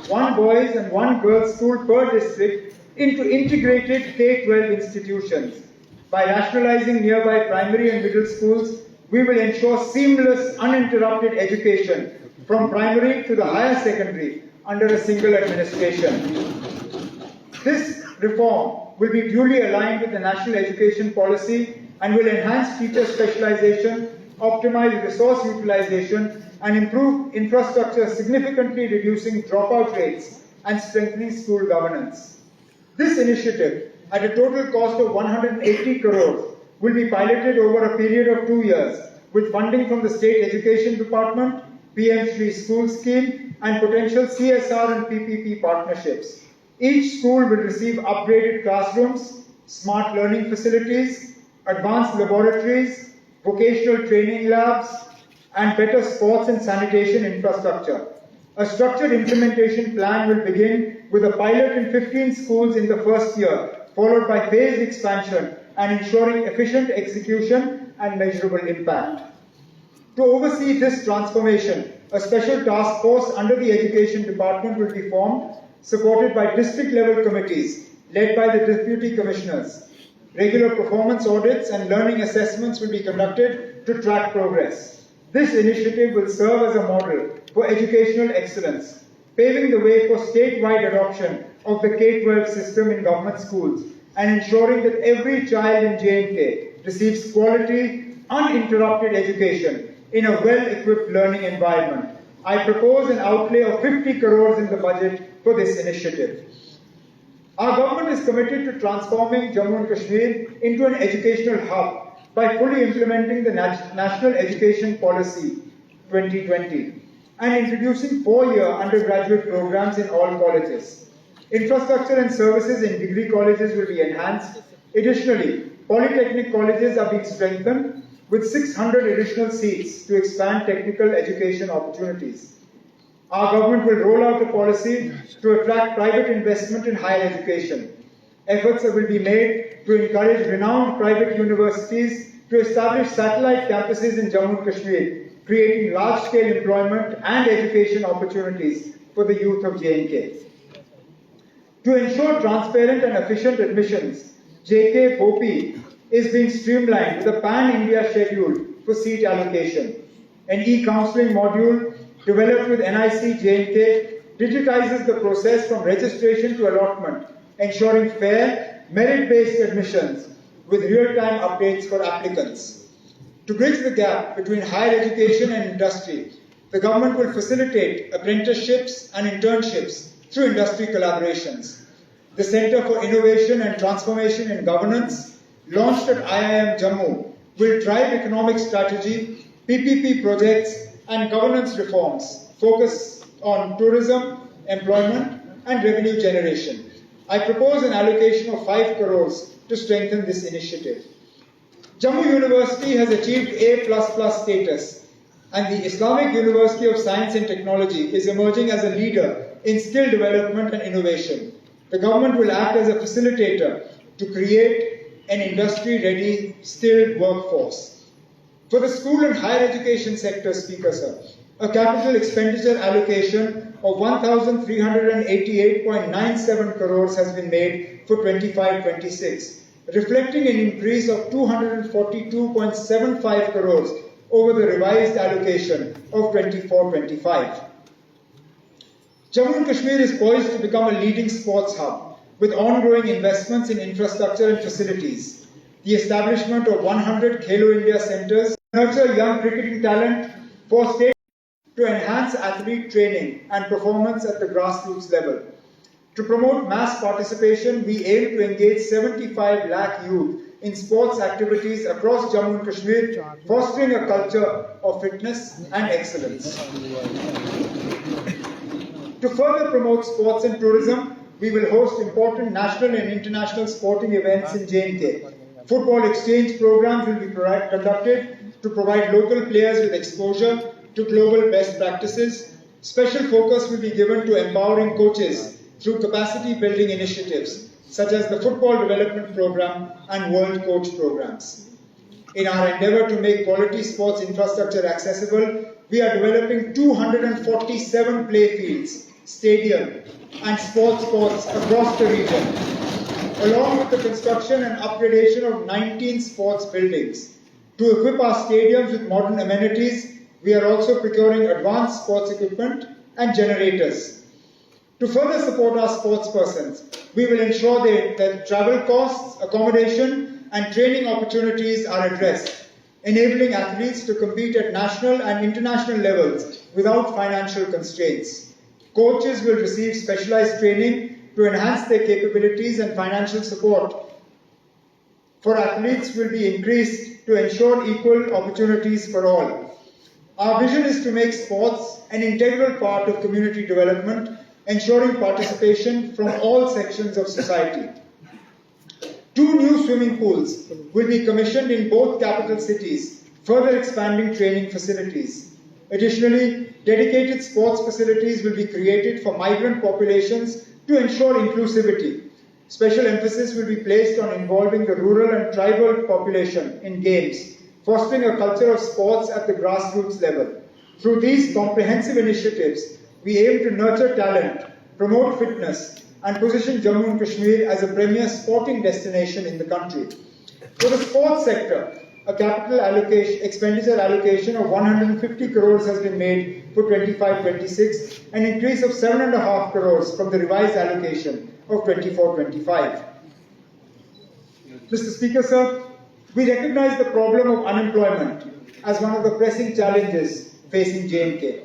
One boys and one girls school per district into integrated K-12 institutions. By rationalizing nearby primary and middle schools, we will ensure seamless, uninterrupted education from primary to the higher secondary under a single administration. This reform will be duly aligned with the national education policy and will enhance teacher specialization, optimize resource utilization, and improve infrastructure, significantly reducing dropout rates and strengthening school governance. This initiative, at a total cost of 180 crores, will be piloted over a period of 2 years with funding from the State Education Department, PM Shri School Scheme, and potential CSR and PPP partnerships. Each school will receive upgraded classrooms, smart learning facilities, advanced laboratories, vocational training labs, and better sports and sanitation infrastructure. A structured implementation plan will begin with a pilot in 15 schools in the first year, followed by phased expansion and ensuring efficient execution and measurable impact. To oversee this transformation, a special task force under the Education Department will be formed, supported by district-level committees led by the Deputy Commissioners. Regular performance audits and learning assessments will be conducted to track progress. This initiative will serve as a model for educational excellence, paving the way for statewide adoption of the K-12 system in government schools and ensuring that every child in J&K receives quality, uninterrupted education in a well-equipped learning environment. I propose an outlay of 50 crores in the budget for this initiative. Our government is committed to transforming Jammu and Kashmir into an educational hub by fully implementing the National Education Policy 2020 and introducing 4-year undergraduate programs in all colleges. Infrastructure and services in degree colleges will be enhanced. Additionally, polytechnic colleges are being strengthened with 600 additional seats to expand technical education opportunities. Our government will roll out a policy to attract private investment in higher education. Efforts will be made to encourage renowned private universities to establish satellite campuses in Jammu and Kashmir, creating large-scale employment and education opportunities for the youth of J&K. To ensure transparent and efficient admissions, JK BOPI is being streamlined with a pan-India schedule for seat allocation. An e-counseling module developed with NIC J&K digitizes the process from registration to allotment, ensuring fair, merit-based admissions with real-time updates for applicants. To bridge the gap between higher education and industry, the government will facilitate apprenticeships and internships through industry collaborations. The Center for Innovation and Transformation in Governance, launched at IIM Jammu, will drive economic strategy, PPP projects, and governance reforms focus on tourism, employment, and revenue generation. I propose an allocation of 5 crores to strengthen this initiative. Jammu University has achieved A++ status, and the Islamic University of Science and Technology is emerging as a leader in skill development and innovation. The government will act as a facilitator to create an industry-ready, skilled workforce. For the school and higher education sector, Speaker Sir, a capital expenditure allocation of 1,388.97 crores has been made for 25-26, reflecting an increase of 242.75 crores over the revised allocation of 24-25. Jammu and Kashmir is poised to become a leading sports hub with ongoing investments in infrastructure and facilities. The establishment of 100 Khelo India centers nurture young cricketing talent for state to enhance athlete training and performance at the grassroots level. To promote mass participation, we aim to engage 75 lakh youth in sports activities across Jammu and Kashmir, fostering a culture of fitness and excellence. To further promote sports and tourism, we will host important national and international sporting events in J&K. Football exchange programs will be conducted to provide local players with exposure to global best practices. Special focus will be given to empowering coaches through capacity building initiatives such as the Football Development Program and World Coach Programs. In our endeavor to make quality sports infrastructure accessible, we are developing 247 play fields, stadium and sports courts across the region, along with the construction and upgradation of 19 sports buildings. To equip our stadiums with modern amenities, we are also procuring advanced sports equipment and generators. To further support our sports persons, we will ensure that travel costs, accommodation, and training opportunities are addressed, enabling athletes to compete at national and international levels without financial constraints. Coaches will receive specialized training to enhance their capabilities, and financial support for athletes will be increased to ensure equal opportunities for all. Our vision is to make sports an integral part of community development, ensuring participation from all sections of society. 2 new swimming pools will be commissioned in both capital cities, further expanding training facilities. Additionally, dedicated sports facilities will be created for migrant populations to ensure inclusivity. Special emphasis will be placed on involving the rural and tribal population in games, fostering a culture of sports at the grassroots level. Through these comprehensive initiatives, we aim to nurture talent, promote fitness, and position Jammu and Kashmir as a premier sporting destination in the country. For the sports sector, a capital expenditure allocation of 150 crores has been made for 25-26, an increase of 7.5 crores from the revised allocation of 24-25. Mr. Speaker, sir, we recognize the problem of unemployment as one of the pressing challenges facing J&K.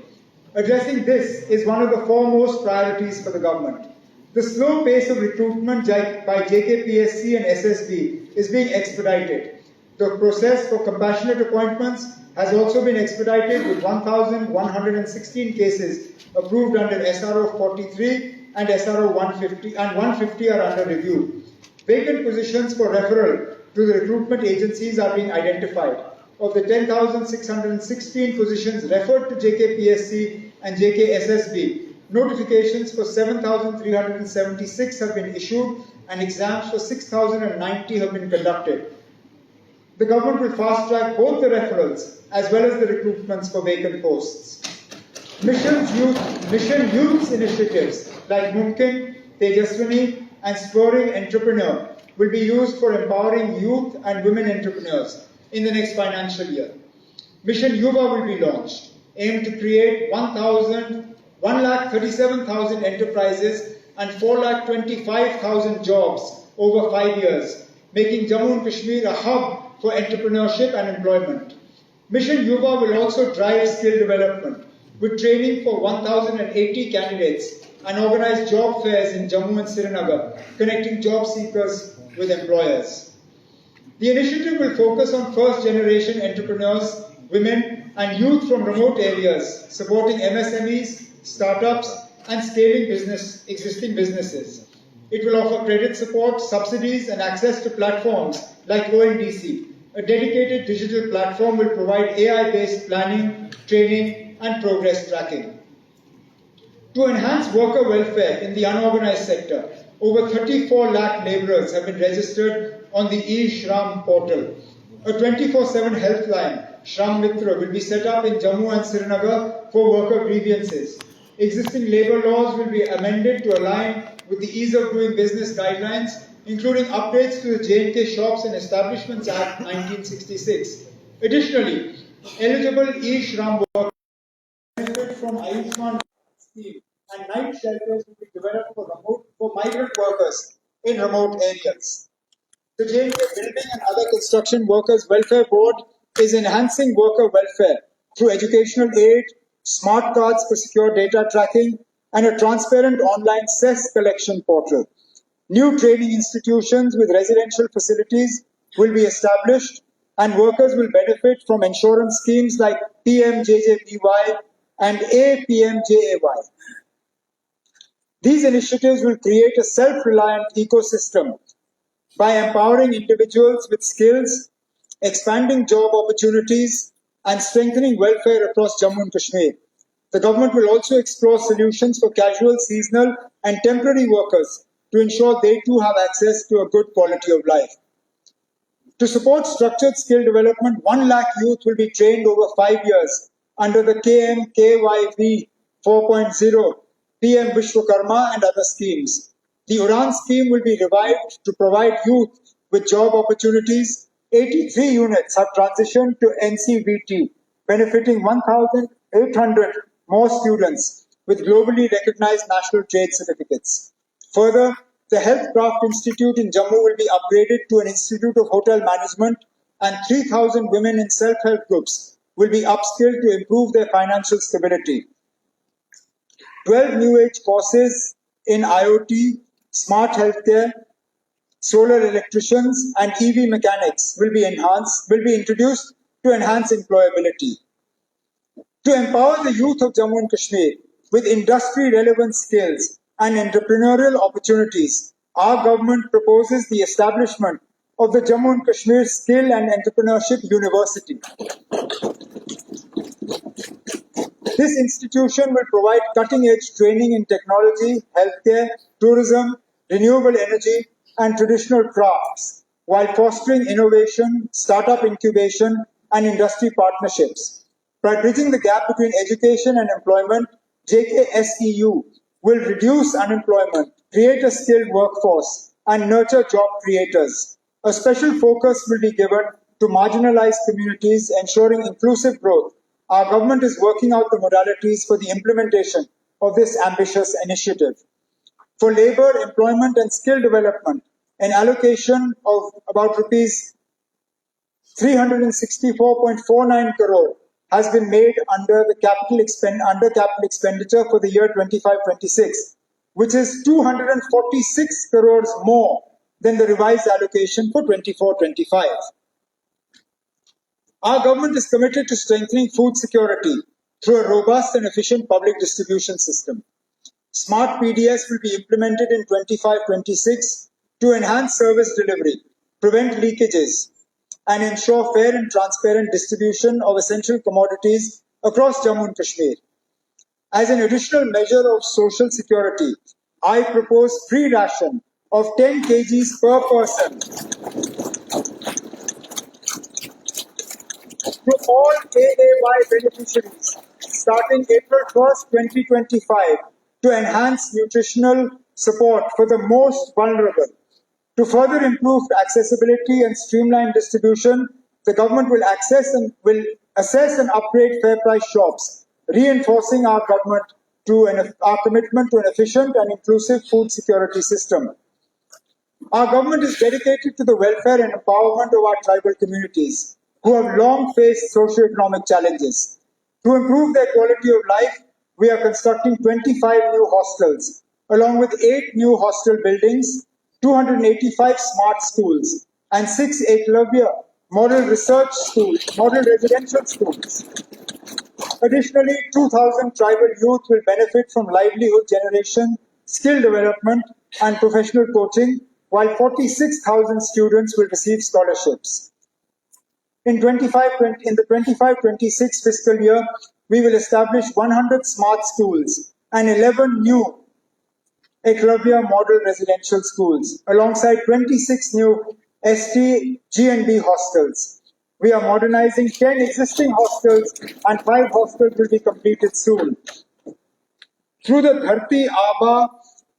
Addressing this is one of the foremost priorities for the government. The slow pace of recruitment by JKPSC and SSB is being expedited. The process for compassionate appointments has also been expedited, with 1,116 cases approved under SRO 43 and SRO 150, and 150 are under review. Vacant positions for referral to the recruitment agencies are being identified. Of the 10,616 positions referred to JKPSC and JKSSB, notifications for 7,376 have been issued and exams for 6,090 have been conducted. The government will fast-track both the referrals as well as the recruitments for vacant posts. Mission Youth initiatives like Mumkin, Tejaswini and Spurring Entrepreneur will be used for empowering youth and women entrepreneurs in the next financial year. Mission Yuva will be launched, aimed to create 1,37,000 enterprises and 4,25,000 jobs over 5 years, making Jammu and Kashmir a hub for entrepreneurship and employment. Mission Yuva will also drive skill development, with training for 1,080 candidates and organize job fairs in Jammu and Srinagar, connecting job seekers with employers. The initiative will focus on first-generation entrepreneurs women, and youth from remote areas, supporting MSMEs, startups, and scaling existing businesses. It will offer credit support, subsidies, and access to platforms like ONDC. A dedicated digital platform will provide AI-based planning, training, and progress tracking. To enhance worker welfare in the unorganized sector, over 34 lakh laborers have been registered on the e-Shram portal. A 24/7 helpline, Shram Mitra, will be set up in Jammu and Srinagar for worker grievances. Existing labor laws will be amended to align with the Ease of Doing Business guidelines, including updates to the J&K Shops and Establishments Act 1966. Additionally, eligible e-Shram workers benefit from Ayushman scheme, and night shelters will be developed for migrant workers in remote areas. The J&K Building and Other Construction Workers Welfare Board is enhancing worker welfare through educational aid, smart cards for secure data tracking, and a transparent online cess collection portal. New training institutions with residential facilities will be established, and workers will benefit from insurance schemes like PMJJBY and APMJAY. These initiatives will create a self-reliant ecosystem by empowering individuals with skills, expanding job opportunities, and strengthening welfare across Jammu and Kashmir. The government will also explore solutions for casual, seasonal, and temporary workers to ensure they too have access to a good quality of life. To support structured skill development, 1 lakh youth will be trained over 5 years under the KMKYV 4.0, PM Vishwakarma, and other schemes. The UDAN scheme will be revived to provide youth with job opportunities. 83 units have transitioned to NCVT, benefiting 1,800 more students with globally recognized national trade certificates. Further, the Healthcraft Institute in Jammu will be upgraded to an Institute of Hotel Management, and 3,000 women in self-help groups will be upskilled to improve their financial stability. 12 new age courses in IoT, smart healthcare, solar electricians, and EV mechanics will be introduced to enhance employability. To empower the youth of Jammu and Kashmir with industry-relevant skills and entrepreneurial opportunities, our government proposes the establishment of the Jammu and Kashmir Skill and Entrepreneurship University. This institution will provide cutting-edge training in technology, healthcare, tourism, renewable energy, and traditional crafts, while fostering innovation, startup incubation, and industry partnerships. By bridging the gap between education and employment, JKSEU will reduce unemployment, create a skilled workforce, and nurture job creators. A special focus will be given to marginalized communities, ensuring inclusive growth. Our government is working out the modalities for the implementation of this ambitious initiative. For labor, employment, and skill development, an allocation of about rupees 364.49 crore has been made under capital expenditure for the year 25-26, which is 246 crores more than the revised allocation for 24-25. Our government is committed to strengthening food security through a robust and efficient public distribution system. Smart PDS will be implemented in 25-26 to enhance service delivery, prevent leakages, and ensure fair and transparent distribution of essential commodities across Jammu and Kashmir. As an additional measure of social security, I propose free ration of 10 kgs per person to all AAY beneficiaries starting April 1st, 2025 to enhance nutritional support for the most vulnerable. To further improve accessibility and streamline distribution, the government will assess and upgrade fair price shops, reinforcing our commitment to an efficient and inclusive food security system. Our government is dedicated to the welfare and empowerment of our tribal communities, who have long faced socio-economic challenges. To improve their quality of life, we are constructing 25 new hostels, along with 8 new hostel buildings, 285 smart schools, and 6 Eklavya model research schools, model residential schools. Additionally, 2,000 tribal youth will benefit from livelihood generation, skill development, and professional coaching, while 46,000 students will receive scholarships. In the 25-26 fiscal year, we will establish 100 smart schools and 11 new Eklavya model residential schools, alongside 26 new ST G&B hostels. We are modernizing 10 existing hostels and 5 hostels will be completed soon. Through the Dharti Aba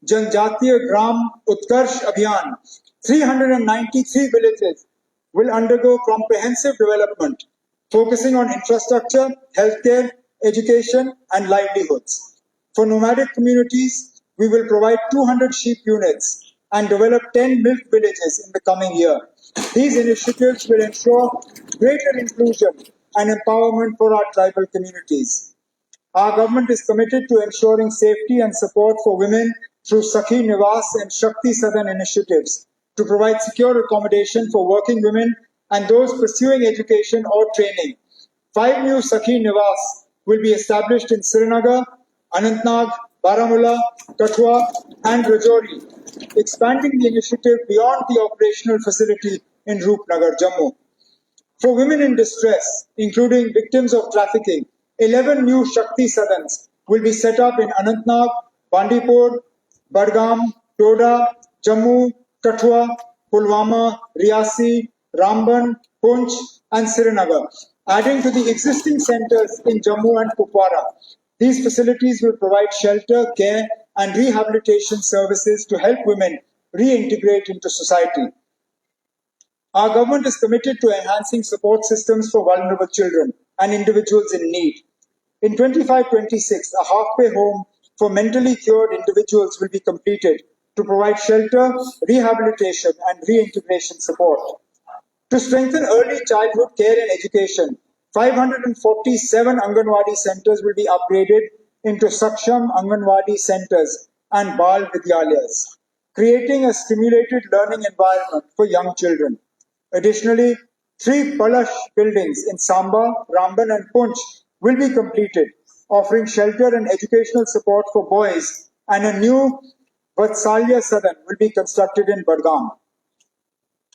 Janjatiya Gram Utkarsh Abhiyan, 393 villages will undergo comprehensive development, focusing on infrastructure, healthcare, education, and livelihoods. For nomadic communities, we will provide 200 sheep units and develop 10 milk villages in the coming year. These initiatives will ensure greater inclusion and empowerment for our tribal communities. Our government is committed to ensuring safety and support for women through Sakhi Nivas and Shakti Sadan initiatives to provide secure accommodation for working women and those pursuing education or training. 5 new Sakhi Nivas will be established in Srinagar, Anantnag, Baramulla, Kathua, and Rajouri, expanding the initiative beyond the operational facility in Roopnagar, Jammu. For women in distress, including victims of trafficking, 11 new Shakti Sadans will be set up in Anantnag, Bandipur, Badgam, Doda, Jammu, Kathua, Pulwama, Riasi, Ramban, Poonch, and Srinagar, adding to the existing centers in Jammu and Kupwara. These facilities will provide shelter, care, and rehabilitation services to help women reintegrate into society. Our government is committed to enhancing support systems for vulnerable children and individuals in need. In 25-26, a halfway home for mentally cured individuals will be completed to provide shelter, rehabilitation, and reintegration support. To strengthen early childhood care and education, 547 Anganwadi centers will be upgraded into Saksham Anganwadi centers and Bal Vidyalayas, creating a stimulated learning environment for young children. Additionally, 3 Palash buildings in Samba, Ramban, and Poonch will be completed, offering shelter and educational support for boys, and a new Vatsalya Sadan will be constructed in Badgam.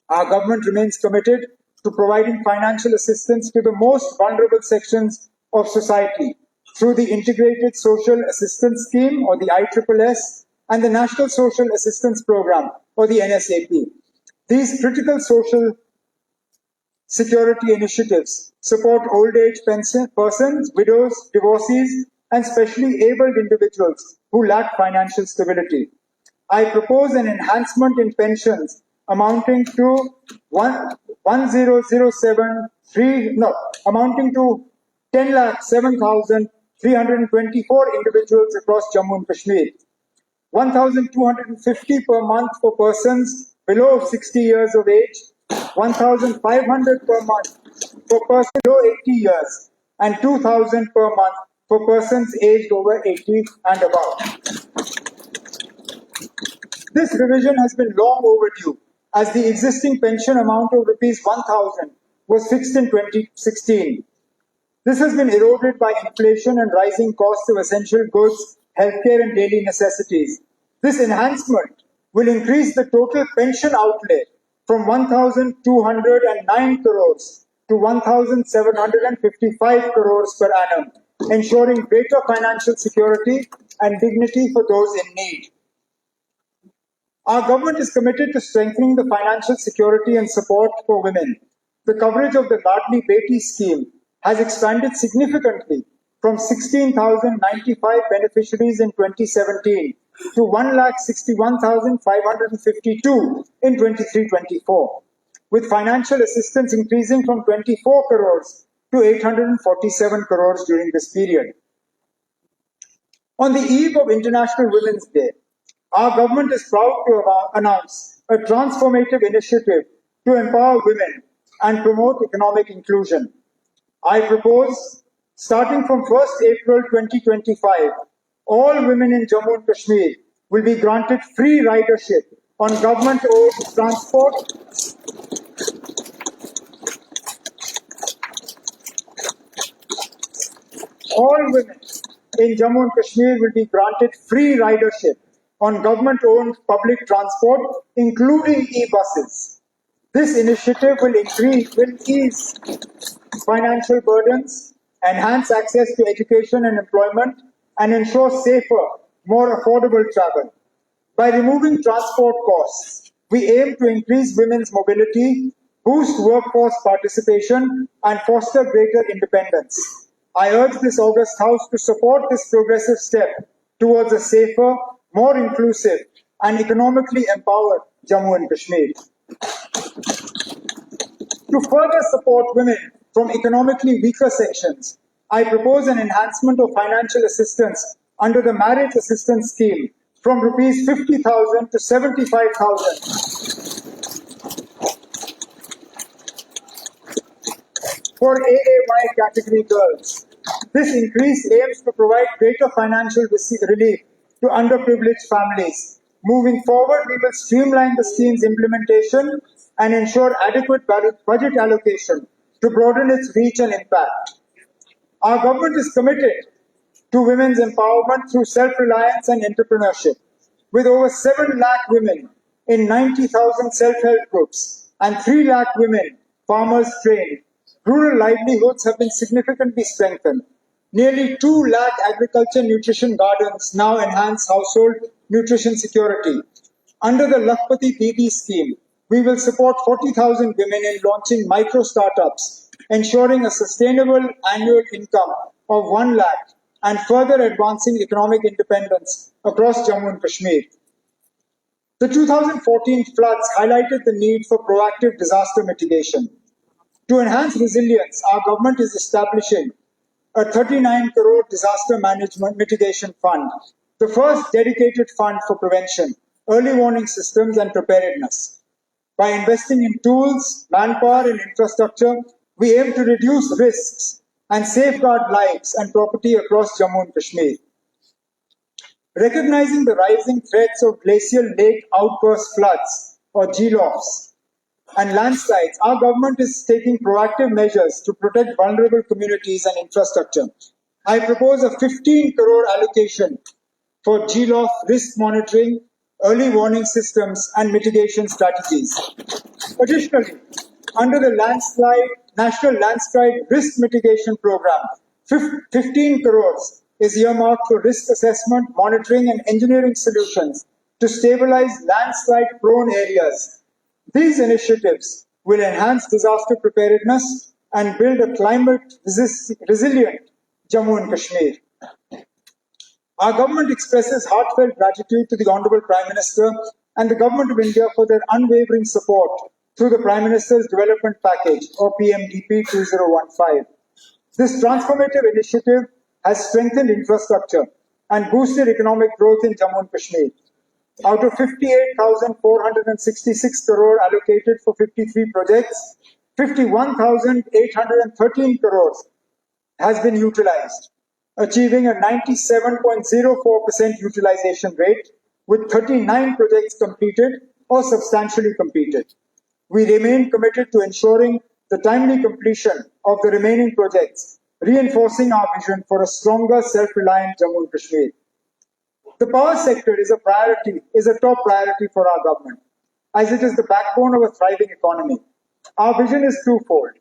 Our government remains committed to providing financial assistance to the most vulnerable sections of society through the Integrated Social Assistance Scheme, or the ISSS, and the National Social Assistance Program, or the NSAP. These critical social security initiatives support old age persons, widows, divorcees, and specially abled individuals who lack financial stability. I propose an enhancement in pensions amounting to 10,07,324 individuals across Jammu and Kashmir. 1,250 per month for persons below 60 years of age, 1,500 per month for persons below 80 years, and 2,000 per month for persons aged over 80 and above. This revision has been long overdue, as the existing pension amount of Rs 1,000 was fixed in 2016. This has been eroded by inflation and rising costs of essential goods, healthcare, and daily necessities. This enhancement will increase the total pension outlay from 1,209 crores to 1,755 crores per annum, ensuring greater financial security and dignity for those in need. Our government is committed to strengthening the financial security and support for women. The coverage of the Ladli Beti scheme has expanded significantly from 16,095 beneficiaries in 2017 to 1,61,552 in 23-24, with financial assistance increasing from 24 crores to 847 crores during this period. On the eve of International Women's Day, our government is proud to announce a transformative initiative to empower women and promote economic inclusion. I propose, starting from 1st April 2025, all women in Jammu and Kashmir will be granted free ridership on government-owned transport all women in Jammu and Kashmir will be granted free ridership on government-owned public transport, including e-buses. This initiative will ease financial burdens, enhance access to education and employment, and ensure safer, more affordable travel. By removing transport costs, we aim to increase women's mobility, boost workforce participation, and foster greater independence. I urge this august House to support this progressive step towards a safer, more inclusive, and economically empowered Jammu and Kashmir. To further support women from economically weaker sections, I propose an enhancement of financial assistance under the Marriage Assistance Scheme from Rs 50,000 to 75,000 for AAY category girls. This increase aims to provide greater financial relief to underprivileged families. Moving forward, we will streamline the scheme's implementation and ensure adequate budget allocation to broaden its reach and impact. Our government is committed to women's empowerment through self-reliance and entrepreneurship. With over 7 lakh women in 90,000 self-help groups and 3 lakh women farmers trained, rural livelihoods have been significantly strengthened. Nearly 2 lakh agriculture nutrition gardens now enhance household nutrition security. Under the Lakhpati Didi scheme, we will support 40,000 women in launching micro startups, ensuring a sustainable annual income of 1 lakh and further advancing economic independence across Jammu and Kashmir. The 2014 floods highlighted the need for proactive disaster mitigation. To enhance resilience, our government is establishing a 39 crore disaster management mitigation fund, the first dedicated fund for prevention, early warning systems and preparedness. By investing in tools, manpower and infrastructure, we aim to reduce risks and safeguard lives and property across Jammu and Kashmir. Recognizing the rising threats of glacial lake outburst floods, or GLOFs, and landslides, our government is taking proactive measures to protect vulnerable communities and infrastructure. I propose a 15 crore allocation for GLOF risk monitoring, early warning systems, and mitigation strategies. Additionally, under the National Landslide Risk Mitigation Program, 15 crores is earmarked for risk assessment, monitoring, and engineering solutions to stabilize landslide-prone areas. These initiatives will enhance disaster preparedness and build a climate-resilient Jammu and Kashmir. Our government expresses heartfelt gratitude to the Honorable Prime Minister and the Government of India for their unwavering support through the Prime Minister's Development Package, or PMDP 2015. This transformative initiative has strengthened infrastructure and boosted economic growth in Jammu and Kashmir. Out of 58,466 crore allocated for 53 projects, 51,813 crores has been utilized, achieving a 97.04% utilization rate, with 39 projects completed or substantially completed. We remain committed to ensuring the timely completion of the remaining projects, reinforcing our vision for a stronger, self-reliant Jammu and Kashmir. The power sector is a top priority for our government, as it is the backbone of a thriving economy. Our vision is twofold.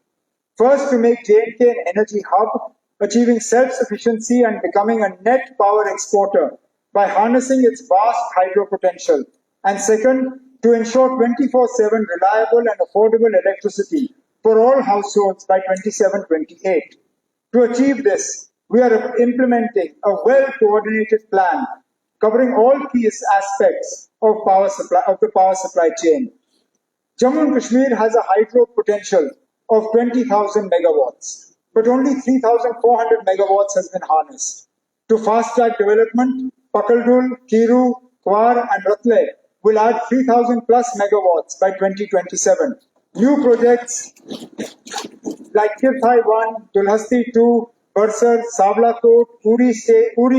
First, to make J&K an energy hub, achieving self-sufficiency and becoming a net power exporter by harnessing its vast hydro potential. And second, to ensure 24/7 reliable and affordable electricity for all households by 27-28. To achieve this, we are implementing a well-coordinated plan covering all key aspects of the power supply chain. Jammu and Kashmir has a hydro potential of 20,000 megawatts, but only 3,400 megawatts has been harnessed. To fast-track development, Pakaldul, Kiru, Kwar and Ratle will add 3,000 plus megawatts by 2027. New projects like Kirthai 1, Dulhasti 2, Bursar, Savlakot, Uri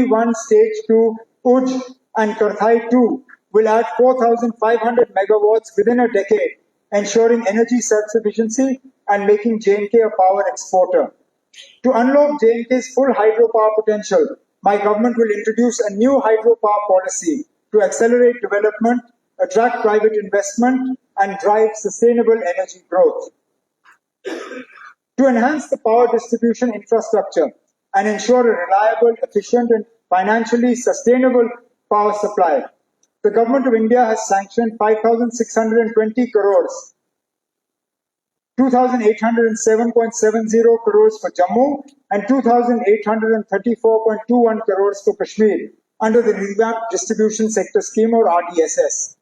1 Stage 2, Uj and Karthai 2 will add 4,500 megawatts within a decade, ensuring energy self-sufficiency and making J&K a power exporter. To unlock J&K's full hydropower potential, my government will introduce a new hydropower policy to accelerate development, attract private investment, and drive sustainable energy growth. To enhance the power distribution infrastructure and ensure a reliable, efficient, and financially sustainable power supply, the Government of India has sanctioned 5,620 crores, 2,807.70 crores for Jammu and 2,834.21 crores for Kashmir under the Revamped Distribution Sector Scheme or RDSS.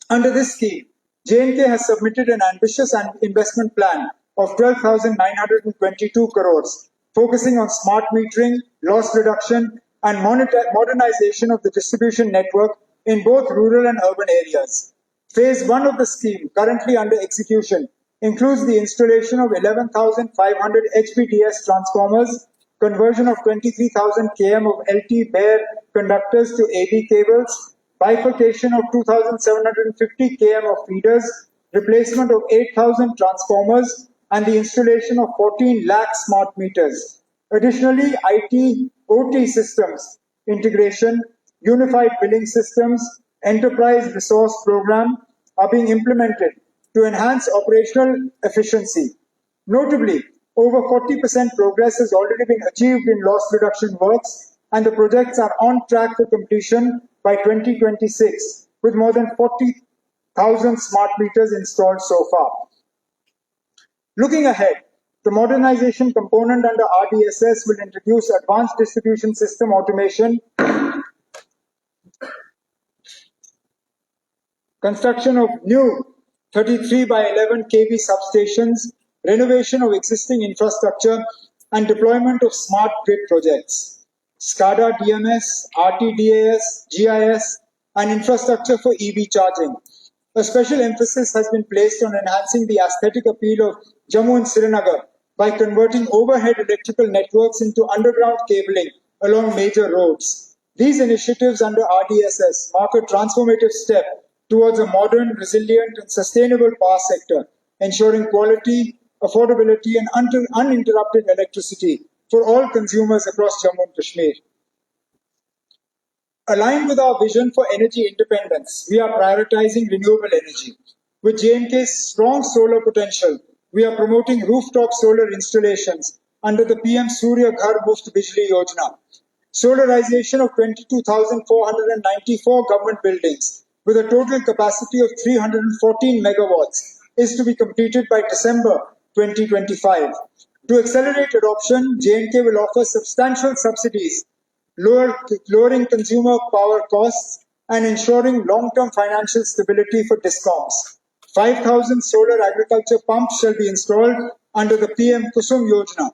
Under this scheme, J&K has submitted an ambitious investment plan of 12,922 crores, focusing on smart metering, loss reduction, and modernization of the distribution network in both rural and urban areas. Phase 1 of the scheme, currently under execution, includes the installation of 11,500 HPDS transformers, conversion of 23,000 km of LT bare conductors to AB cables, bifurcation of 2,750 km of feeders, replacement of 8,000 transformers, and the installation of 14 lakh smart meters. Additionally, IT, OT systems, integration, unified billing systems, enterprise resource program are being implemented to enhance operational efficiency. Notably, over 40% progress has already been achieved in loss reduction works, and the projects are on track for completion by 2026, with more than 40,000 smart meters installed so far. Looking ahead, the modernization component under RDSS will introduce advanced distribution system automation, construction of new 33 by 11 kV substations, renovation of existing infrastructure, and deployment of smart grid projects. SCADA DMS, RTDAS, GIS, and infrastructure for EV charging. A special emphasis has been placed on enhancing the aesthetic appeal of Jammu and Srinagar by converting overhead electrical networks into underground cabling along major roads. These initiatives under RDSS mark a transformative step towards a modern, resilient, and sustainable power sector, ensuring quality, affordability, and uninterrupted electricity for all consumers across Jammu and Kashmir. Aligned with our vision for energy independence, we are prioritizing renewable energy. With J&K's strong solar potential, we are promoting rooftop solar installations under the PM Surya Ghar Muft Bijli Yojana. Solarization of 22,494 government buildings with a total capacity of 314 megawatts is to be completed by December 2025. To accelerate adoption, J&K will offer substantial subsidies, lowering consumer power costs and ensuring long-term financial stability for DISCOMs. 5,000 solar agriculture pumps shall be installed under the PM Kusum Yojana.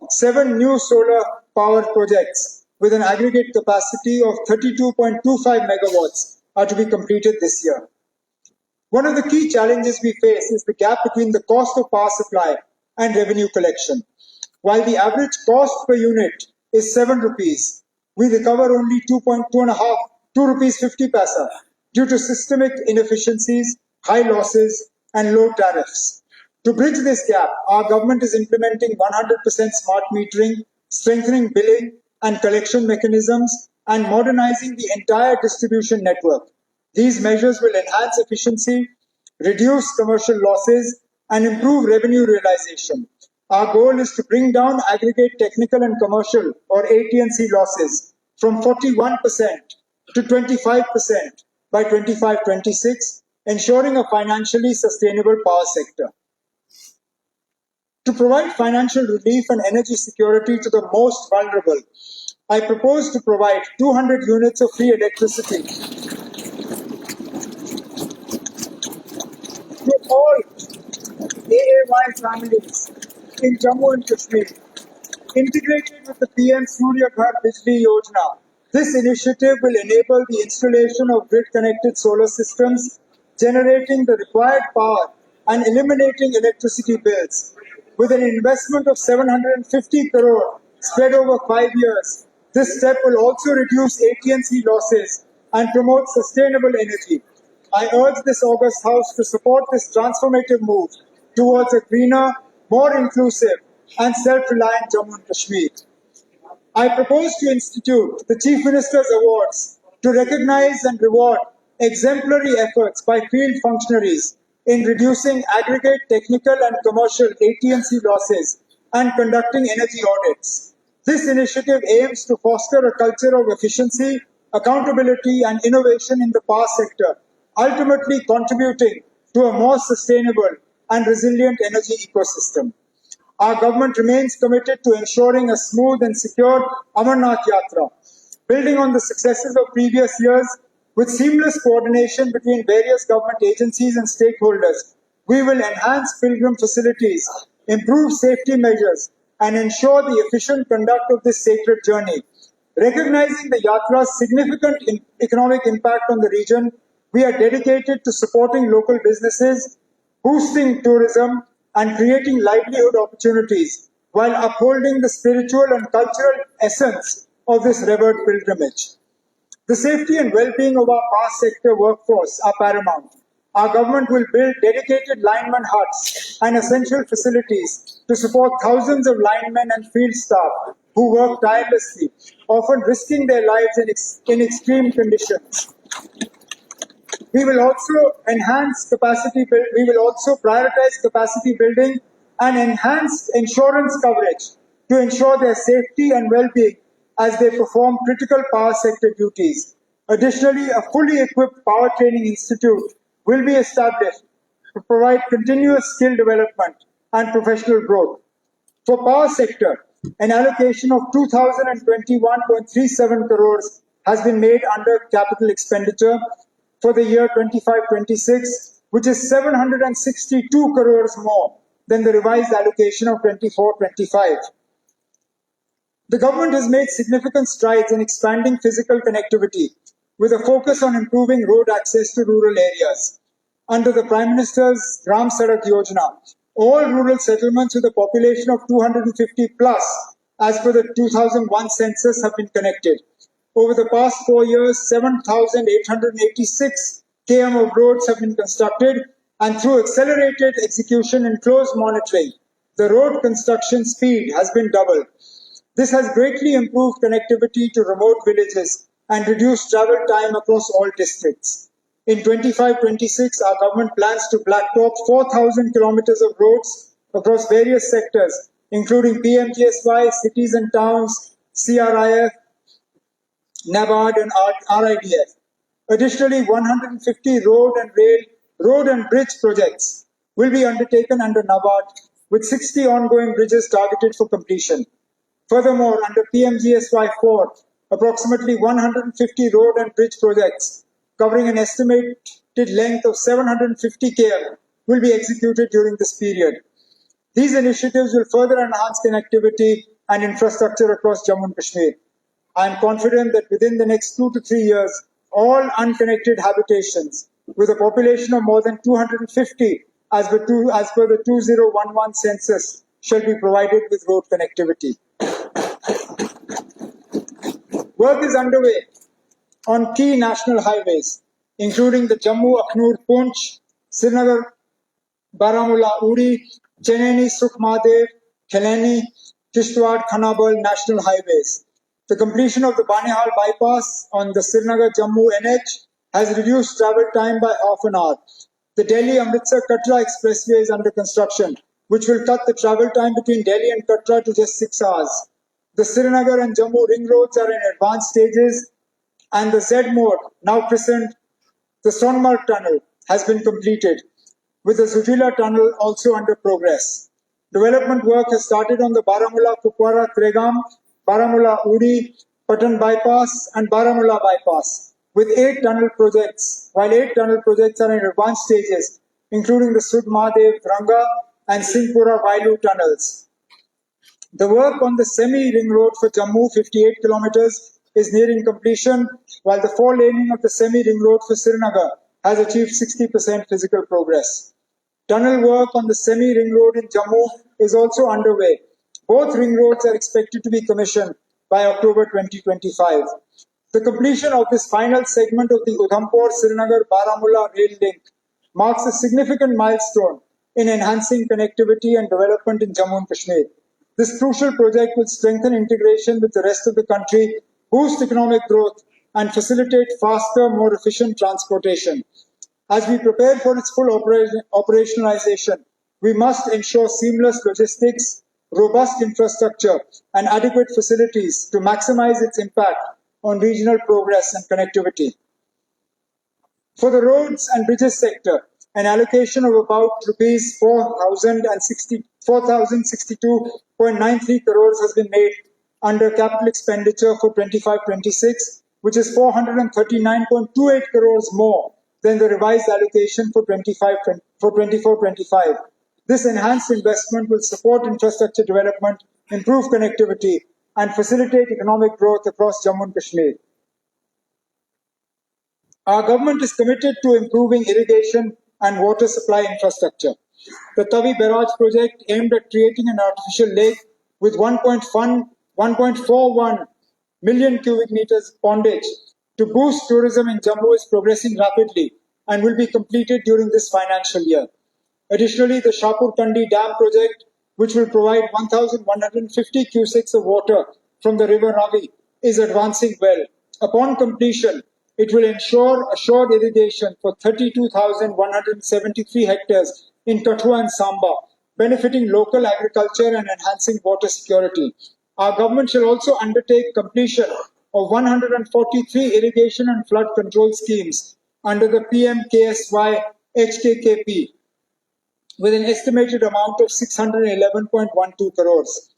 7 new solar power projects with an aggregate capacity of 32.25 megawatts are to be completed this year. One of the key challenges we face is the gap between the cost of power supply and revenue collection. While the average cost per unit is 7 rupees, we recover only 2 rupees 50 paisa due to systemic inefficiencies, high losses, and low tariffs. To bridge this gap, our government is implementing 100% smart metering, strengthening billing and collection mechanisms, and modernizing the entire distribution network. These measures will enhance efficiency, reduce commercial losses, and improve revenue realization. Our goal is to bring down aggregate technical and commercial or AT&C losses from 41% to 25% by 25-26, ensuring a financially sustainable power sector. To provide financial relief and energy security to the most vulnerable, I propose to provide 200 units of free electricity to all AAY families in Jammu and Kashmir. Integrated with the PM Surya Ghar Bijli Yojana, this initiative will enable the installation of grid-connected solar systems, generating the required power and eliminating electricity bills. With an investment of 750 crore spread over 5 years, this step will also reduce AT&C losses and promote sustainable energy. I urge this August House to support this transformative move towards a greener, more inclusive, and self-reliant Jammu and Kashmir. I propose to institute the Chief Minister's Awards to recognize and reward exemplary efforts by field functionaries in reducing aggregate technical and commercial AT&C losses and conducting energy audits. This initiative aims to foster a culture of efficiency, accountability, and innovation in the power sector, ultimately contributing to a more sustainable and resilient energy ecosystem. Our government remains committed to ensuring a smooth and secure Amarnath Yatra. Building on the successes of previous years, with seamless coordination between various government agencies and stakeholders, we will enhance pilgrim facilities, improve safety measures, and ensure the efficient conduct of this sacred journey. Recognizing the Yatra's significant economic impact on the region, we are dedicated to supporting local businesses, boosting tourism, and creating livelihood opportunities while upholding the spiritual and cultural essence of this revered pilgrimage. The safety and well-being of our power sector workforce are paramount. Our government will build dedicated lineman huts and essential facilities to support thousands of linemen and field staff who work tirelessly, often risking their lives in extreme conditions. We will also prioritize capacity building and enhance insurance coverage to ensure their safety and well-being as they perform critical power sector duties. Additionally, a fully equipped power training institute will be established to provide continuous skill development and professional growth. For power sector, an allocation of 2,021.37 crores has been made under capital expenditure for the year 25-26, which is 762 crores more than the revised allocation of 24-25. The government has made significant strides in expanding physical connectivity with a focus on improving road access to rural areas. Under the Prime Minister's Gram Sadak Yojana, all rural settlements with a population of 250 plus, as per the 2001 census, have been connected. Over the past 4 years, 7,886 km of roads have been constructed, and through accelerated execution and close monitoring, the road construction speed has been doubled. This has greatly improved connectivity to remote villages and reduced travel time across all districts. In 25-26, our government plans to blacktop 4,000 kilometers of roads across various sectors, including PMGSY, cities and towns, CRIF, NABARD and RIDF. Additionally, 150 road and bridge projects will be undertaken under NABARD, with 60 ongoing bridges targeted for completion. Furthermore, under PMGSY-4, approximately 150 road and bridge projects covering an estimated length of 750 km will be executed during this period. These initiatives will further enhance connectivity and infrastructure across Jammu and Kashmir. I am confident that within the next 2 to 3 years, all unconnected habitations with a population of more than 250 as per the 2011 census shall be provided with road connectivity. Work is underway on key national highways, including the Jammu-Akhnur-Poonch, Srinagar-Baramulla-Uri, Chennai-Sukhmadev, Kheleni, Kishtwar-Khanabal national highways. The completion of the Banihal bypass on the Srinagar-Jammu NH has reduced travel time by half an hour. The Delhi-Amritsar-Katra expressway is under construction, which will cut the travel time between Delhi and Katra to just 6 hours. The Srinagar and Jammu ring roads are in advanced stages, and the Z-Mode, now christened the Sonmarg Tunnel, has been completed, with the Zujila Tunnel also under progress. Development work has started on the Baramulla-Kupwara-Tregam, Baramulla-Uri, Patan bypass and Baramulla bypass, with 8 tunnel projects, while 8 tunnel projects are in advanced stages, including the Sudmadev, Ranga and Singhpura Vailu tunnels. The work on the semi-ring road for Jammu, 58 kilometers, is nearing completion, while the 4-laning of the semi-ring road for Srinagar has achieved 60% physical progress. Tunnel work on the semi-ring road in Jammu is also underway. Both ring roads are expected to be commissioned by October 2025. The completion of this final segment of the Udhampur-Srinagar-Baramulla rail link marks a significant milestone in enhancing connectivity and development in Jammu and Kashmir. This crucial project will strengthen integration with the rest of the country, boost economic growth, and facilitate faster, more efficient transportation. As we prepare for its full operationalization, we must ensure seamless logistics, robust infrastructure, and adequate facilities to maximize its impact on regional progress and connectivity. For the roads and bridges sector, an allocation of about rupees 4,062.93 crores has been made under capital expenditure for 25-26, which is 439.28 crores more than the revised allocation for 24-25. This enhanced investment will support infrastructure development, improve connectivity, and facilitate economic growth across Jammu and Kashmir. Our government is committed to improving irrigation and water supply infrastructure. The Tavi Barrage project, aimed at creating an artificial lake with 1.41 million cubic meters pondage to boost tourism in Jammu, is progressing rapidly and will be completed during this financial year. Additionally, the Shapur Kandi Dam project, which will provide 1,150 cusecs of water from the river Ravi, is advancing well. Upon completion, it will ensure assured irrigation for 32,173 hectares in Kathua and Samba, benefiting local agriculture and enhancing water security. Our government shall also undertake completion of 143 irrigation and flood control schemes under the PM-KSY HKKP with an estimated amount of 611.12 crores.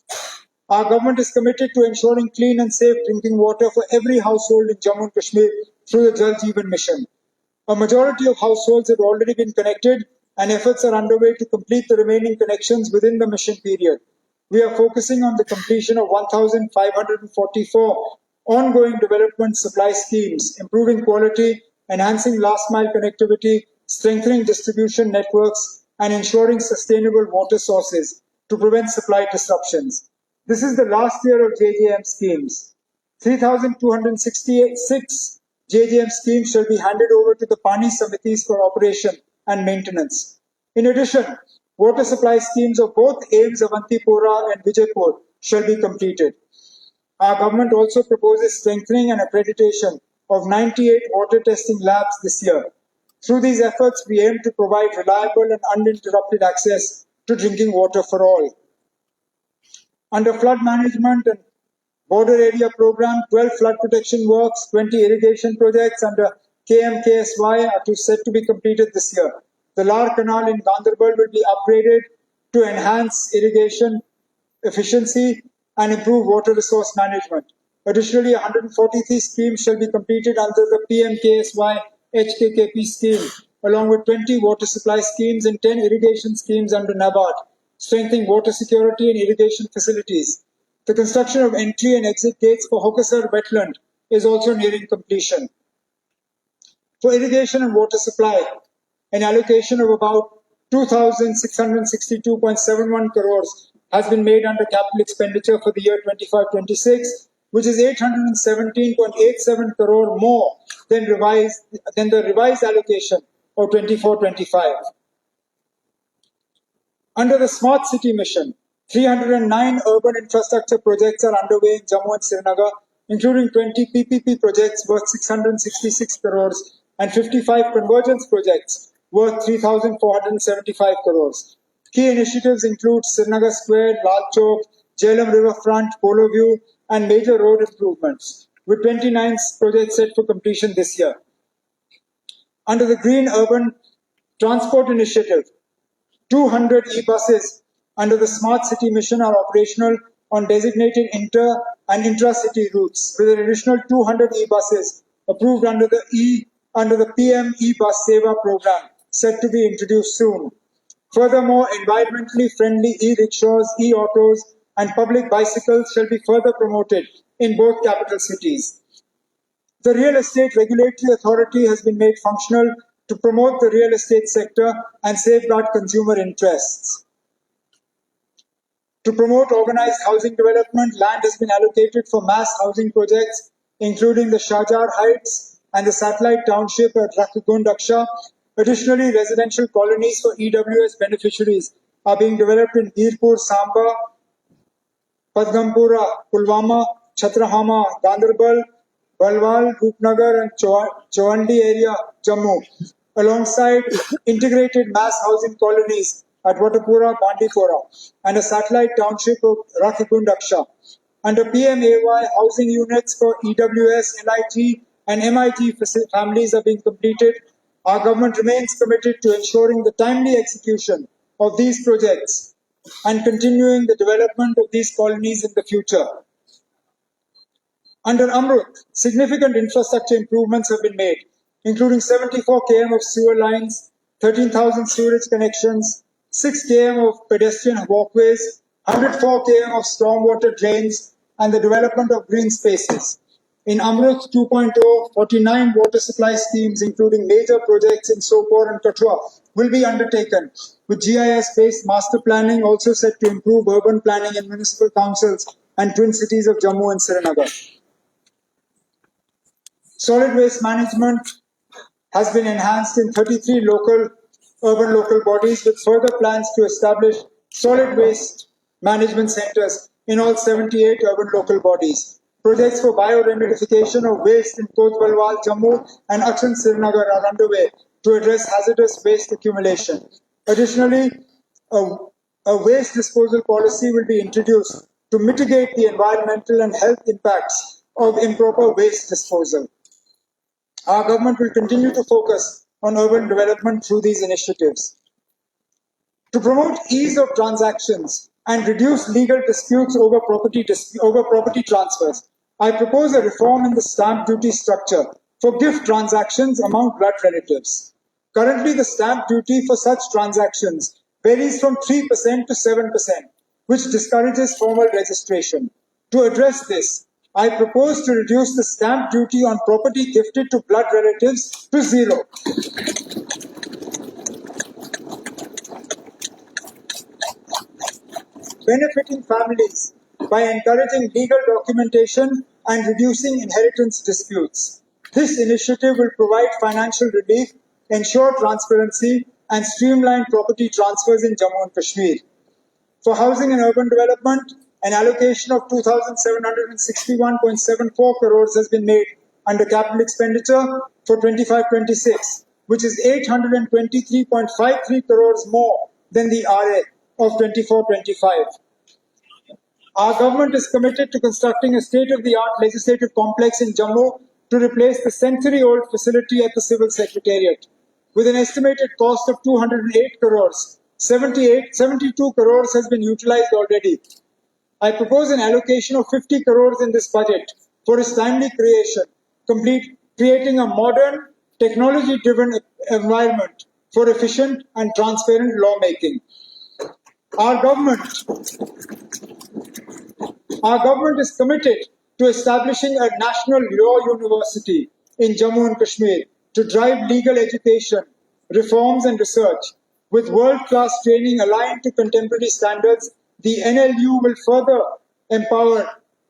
Our government is committed to ensuring clean and safe drinking water for every household in Jammu and Kashmir through the Jal Jeevan Mission. A majority of households have already been connected, and efforts are underway to complete the remaining connections within the mission period. We are focusing on the completion of 1,544 ongoing development supply schemes, improving quality, enhancing last-mile connectivity, strengthening distribution networks, and ensuring sustainable water sources to prevent supply disruptions. This is the last year of JJM schemes. 3,266 JJM schemes shall be handed over to the Pani Samitis for operation and maintenance. In addition, water supply schemes of both AIMS Avantipura and Vijaypur shall be completed. Our government also proposes strengthening and accreditation of 98 water testing labs this year. Through these efforts, we aim to provide reliable and uninterrupted access to drinking water for all. Under flood management and border area program, 12 flood protection works, 20 irrigation projects under KMKSY are set to be completed this year. The Lar Canal in Ganderbal will be upgraded to enhance irrigation efficiency and improve water resource management. Additionally, 143 schemes shall be completed under the PMKSY HKKP scheme, along with 20 water supply schemes and 10 irrigation schemes under NABARD, strengthening water security and irrigation facilities. The construction of entry and exit gates for Hokasar wetland is also nearing completion. For irrigation and water supply, an allocation of about 2,662.71 crores has been made under capital expenditure for the year 25-26, which is 817.87 crore more than the revised allocation of 24-25. Under the Smart City Mission, 309 urban infrastructure projects are underway in Jammu and Srinagar, including 20 PPP projects worth 666 crores and 55 convergence projects worth 3,475 crores. Key initiatives include Srinagar Square, Lal Chowk, Jhelum Riverfront, Polo View, and major road improvements, with 29 projects set for completion this year. Under the Green Urban Transport Initiative, 200 e-buses under the Smart City Mission are operational on designated inter- and intra-city routes, with an additional 200 e-buses approved under the PM e-bus Seva program, set to be introduced soon. Furthermore, environmentally friendly e-rickshaws, e-autos, and public bicycles shall be further promoted in both capital cities. The Real Estate Regulatory Authority has been made functional to promote the real estate sector and safeguard consumer interests. To promote organized housing development, land has been allocated for mass housing projects, including the Shahjar Heights and the satellite township at Rakhgund Aksha. Additionally, residential colonies for EWS beneficiaries are being developed in Hirpur, Samba,
Padgampura, Pulwama, Chhatrahama, Ganderbal, Balwal, Rupnagar and Chowandi area, Jammu, alongside integrated mass housing colonies at Watapura, Bandipora, and a satellite township of Rakhikund Aksha. Under PMAY, housing units for EWS, NIT, and MIT families are being completed. Our government remains committed to ensuring the timely execution of these projects and continuing the development of these colonies in the future. Under Amrut, significant infrastructure improvements have been made, including 74 km of sewer lines, 13,000 sewerage connections, 6 km of pedestrian walkways, 104 km of stormwater drains, and the development of green spaces. In Amrut 2.0, 49 water supply schemes, including major projects in Sopore and Kathua, will be undertaken, with GIS-based master planning also set to improve urban planning in municipal councils and twin cities of Jammu and Srinagar. Solid waste management has been enhanced in 33 urban local bodies, with further plans to establish solid waste management centers in all 78 urban local bodies. Projects for bioremedification of waste in Kotbalwal, Jammu and Akshan Srinagar are underway to address hazardous waste accumulation. Additionally, a waste disposal policy will be introduced to mitigate the environmental and health impacts of improper waste disposal. Our government will continue to focus on urban development through these initiatives. To promote ease of transactions and reduce legal disputes over property transfers, I propose a reform in the stamp duty structure for gift transactions among blood relatives. Currently, the stamp duty for such transactions varies from 3% to 7%, which discourages formal registration. To address this, I propose to reduce the stamp duty on property gifted to blood relatives to 0. Benefiting families by encouraging legal documentation and reducing inheritance disputes. This initiative will provide financial relief, ensure transparency, and streamline property transfers in Jammu and Kashmir. For housing and urban development, an allocation of 2,761.74 crores has been made under capital expenditure for 25-26, which is 823.53 crores more than the RA of 24-25. Our government is committed to constructing a state-of-the-art legislative complex in Jammu to replace the century-old facility at the Civil Secretariat. With an estimated cost of 208 crores, 72 crores has been utilized already. I propose an allocation of 50 crores in this budget for its timely creation, creating a modern, technology-driven environment for efficient and transparent lawmaking. Our government is committed to establishing a national law university in Jammu and Kashmir to drive legal education, reforms and research. With world-class training aligned to contemporary standards, the NLU will further empower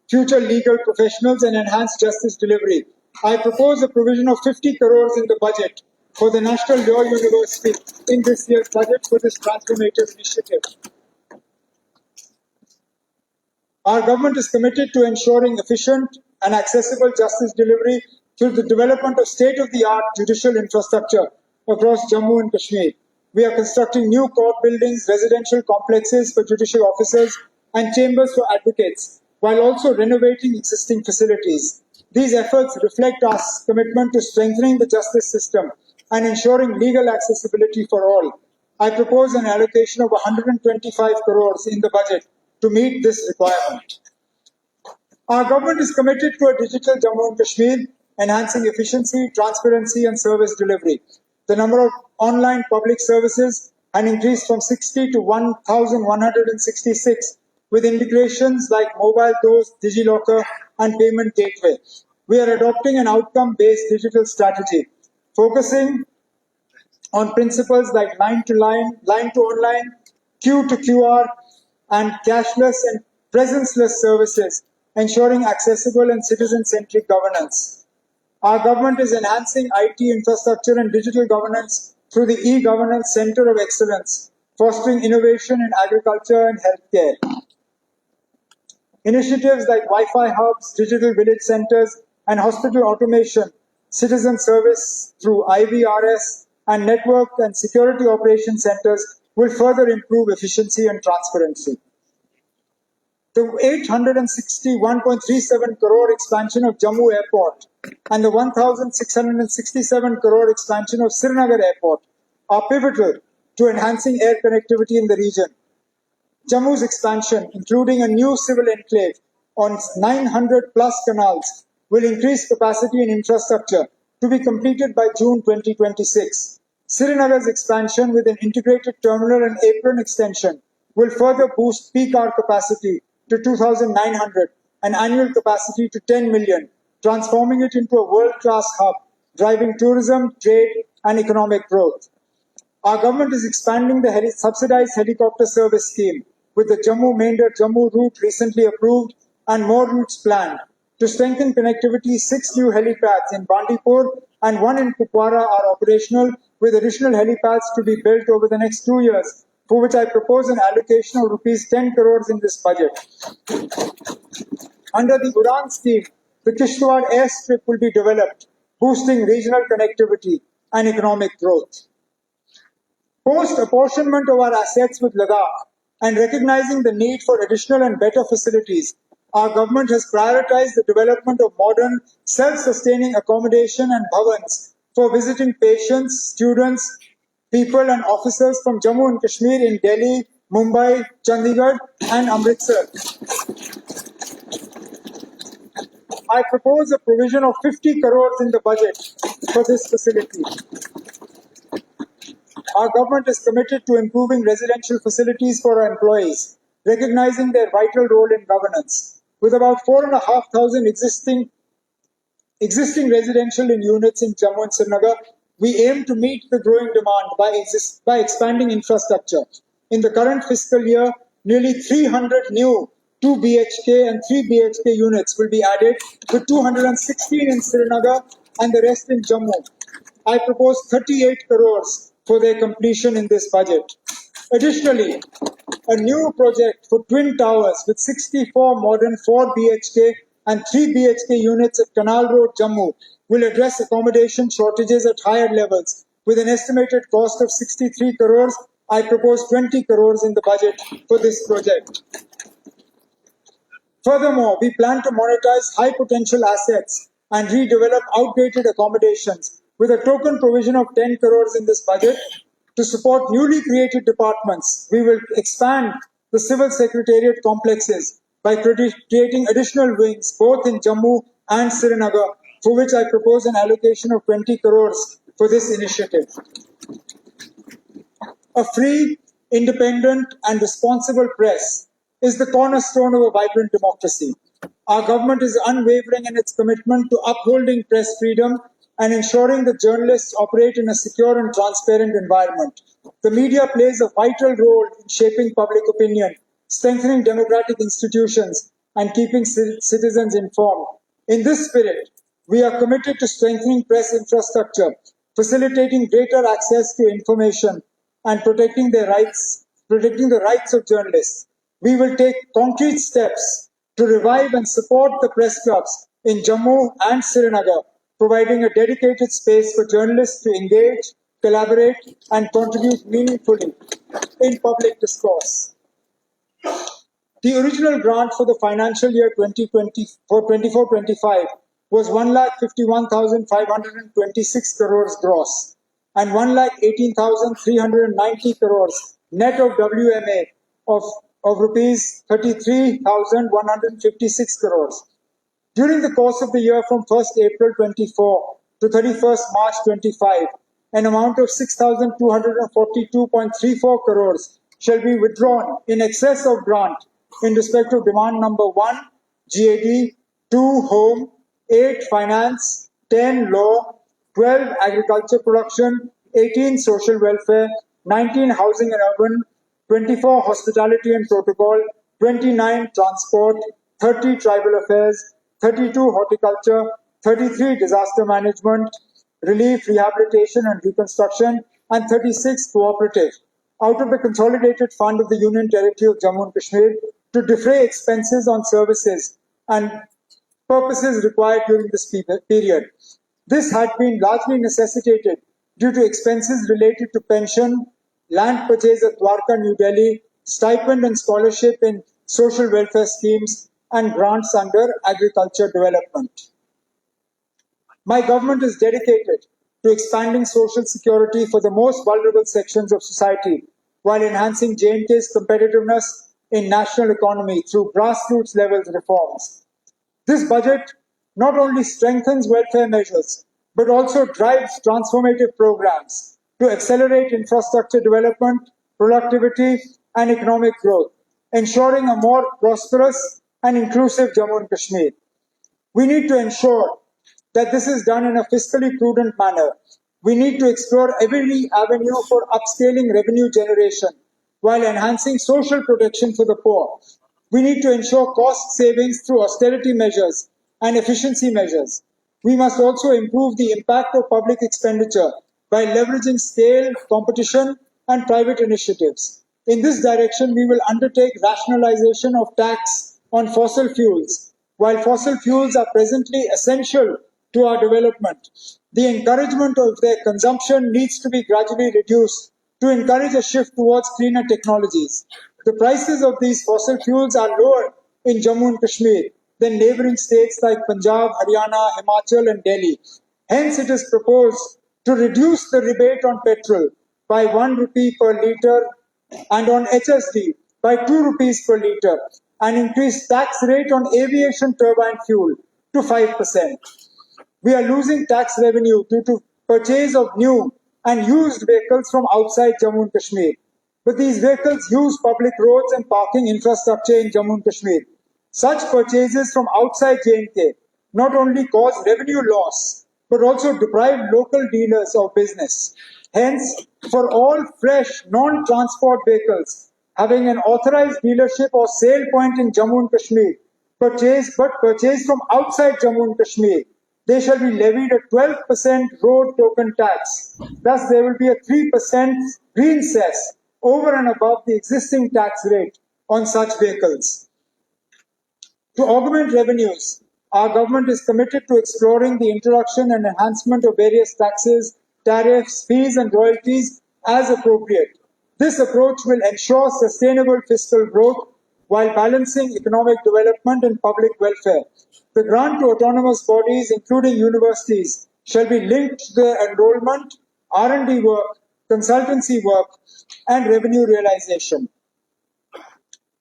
future legal professionals and enhance justice delivery. I propose a provision of 50 crores in the budget for the National Law University in this year's budget for this transformative initiative. Our government is committed to ensuring efficient and accessible justice delivery through the development of state-of-the-art judicial infrastructure across Jammu and Kashmir. We are constructing new court buildings, residential complexes for judicial officers, and chambers for advocates, while also renovating existing facilities. These efforts reflect our commitment to strengthening the justice system and ensuring legal accessibility for all. I propose an allocation of 125 crores in the budget to meet this requirement. Our government is committed to a digital Jammu and Kashmir, enhancing efficiency, transparency, and service delivery. The number of online public services has increased from 60 to 1,166, with integrations like mobile doors, DigiLocker, and payment gateway. We are adopting an outcome-based digital strategy, focusing on principles like line to line, line to online, Q to QR, and cashless and presenceless services, ensuring accessible and citizen-centric governance. Our government is enhancing IT infrastructure and digital governance through the e-Governance Center of Excellence, fostering innovation in agriculture and healthcare. Initiatives like Wi-Fi hubs, digital village centers, and hospital automation, citizen service through IVRS, and network and security operation centers will further improve efficiency and transparency. The 861.37 crore expansion of Jammu Airport and the 1,667 crore expansion of Srinagar Airport are pivotal to enhancing air connectivity in the region. Jammu's expansion, including a new civil enclave on 900 plus canals, will increase capacity and infrastructure to be completed by June 2026. Srinagar's expansion with an integrated terminal and apron extension will further boost peak hour capacity to 2,900 and annual capacity to 10 million, transforming it into a world-class hub, driving tourism, trade, and economic growth. Our government is expanding the subsidized helicopter service scheme with the Jammu-Mender-Jammu route recently approved and more routes planned. To strengthen connectivity, 6 new helipads in Bandipur and 1 in Kupwara are operational, with additional helipads to be built over the next 2 years, for which I propose an allocation of rupees 10 crores in this budget. Under the Udan scheme, the Kishtwar airstrip will be developed, boosting regional connectivity and economic growth. Post-apportionment of our assets with Ladakh and recognizing the need for additional and better facilities, our government has prioritized the development of modern, self-sustaining accommodation and bhavans for visiting patients, students, people and officers from Jammu and Kashmir in Delhi, Mumbai, Chandigarh and Amritsar. I propose a provision of 50 crores in the budget for this facility. Our government is committed to improving residential facilities for our employees, recognizing their vital role in governance. With about 4,500 existing residential units in Jammu and Srinagar, we aim to meet the growing demand by expanding infrastructure. In the current fiscal year, nearly 300 new 2 BHK and 3 BHK units will be added, with 216 in Srinagar and the rest in Jammu. I propose 38 crores for their completion in this budget. Additionally, a new project for twin towers with 64 modern 4 BHK and 3 BHK units at Canal Road, Jammu will address accommodation shortages at higher levels. With an estimated cost of 63 crores, I propose 20 crores in the budget for this project. Furthermore, we plan to monetize high potential assets and redevelop outdated accommodations with a token provision of 10 crores in this budget. To support newly created departments, we will expand the civil secretariat complexes by creating additional wings both in Jammu and Srinagar, for which I propose an allocation of 20 crores for this initiative. A free, independent and responsible press is the cornerstone of a vibrant democracy. Our government is unwavering in its commitment to upholding press freedom and ensuring that journalists operate in a secure and transparent environment. The media plays a vital role in shaping public opinion, strengthening democratic institutions, and keeping citizens informed. In this spirit, we are committed to strengthening press infrastructure, facilitating greater access to information, and protecting the rights of journalists. We will take concrete steps to revive and support the press clubs in Jammu and Srinagar, providing a dedicated space for journalists to engage, collaborate, and contribute meaningfully in public discourse. The original grant for the financial year 2024-25 was 1,51,526 crores gross and 1,18,390 crores net of WMA of rupees 33,156 crores. During the course of the year from 1st April 24 to 31st March 25, an amount of 6,242.34 crores shall be withdrawn in excess of grant in respect of demand number 1, GAD, 2, Home, 8, Finance, 10, Law, 12, Agriculture Production, 18, Social Welfare, 19, Housing and Urban, 24, Hospitality and Protocol, 29, Transport, 30, Tribal Affairs, 32, Horticulture, 33, Disaster Management, Relief, Rehabilitation and Reconstruction, and 36, Cooperative. Out of the Consolidated Fund of the Union Territory of Jammu and Kashmir, to defray expenses on services and purposes required during this period. This had been largely necessitated due to expenses related to pension, land purchase at Dwarka, New Delhi, stipend and scholarship in social welfare schemes, and grants under agriculture development. My government is dedicated to expanding social security for the most vulnerable sections of society while enhancing J&K's competitiveness in national economy through grassroots level reforms. This budget not only strengthens welfare measures, but also drives transformative programs to accelerate infrastructure development, productivity, and economic growth, ensuring a more prosperous and inclusive Jammu and Kashmir. We need to ensure that this is done in a fiscally prudent manner. We need to explore every avenue for upscaling revenue generation while enhancing social protection for the poor. We need to ensure cost savings through austerity measures and efficiency measures. We must also improve the impact of public expenditure by leveraging scale, competition, and private initiatives. In this direction, we will undertake rationalization of tax on fossil fuels. While fossil fuels are presently essential to our development, the encouragement of their consumption needs to be gradually reduced to encourage a shift towards cleaner technologies. The prices of these fossil fuels are lower in Jammu and Kashmir than neighboring states like Punjab, Haryana, Himachal, and Delhi. Hence, it is proposed to reduce the rebate on petrol by 1 rupee per litre and on HSD by 2 rupees per litre and increase tax rate on aviation turbine fuel to 5%. We are losing tax revenue due to purchase of new and used vehicles from outside Jammu and Kashmir. But these vehicles use public roads and parking infrastructure in Jammu and Kashmir. Such purchases from outside J&K not only cause revenue loss, but also deprive local dealers of business. Hence, for all fresh, non-transport vehicles having an authorized dealership or sale point in Jammu and Kashmir, purchased from outside Jammu and Kashmir, they shall be levied a 12% road token tax. Thus, there will be a 3% green cess over and above the existing tax rate on such vehicles. To augment revenues, our government is committed to exploring the introduction and enhancement of various taxes, tariffs, fees, and royalties as appropriate. This approach will ensure sustainable fiscal growth while balancing economic development and public welfare. The grant to autonomous bodies, including universities, shall be linked to their enrollment, R&D work, consultancy work, and revenue realization.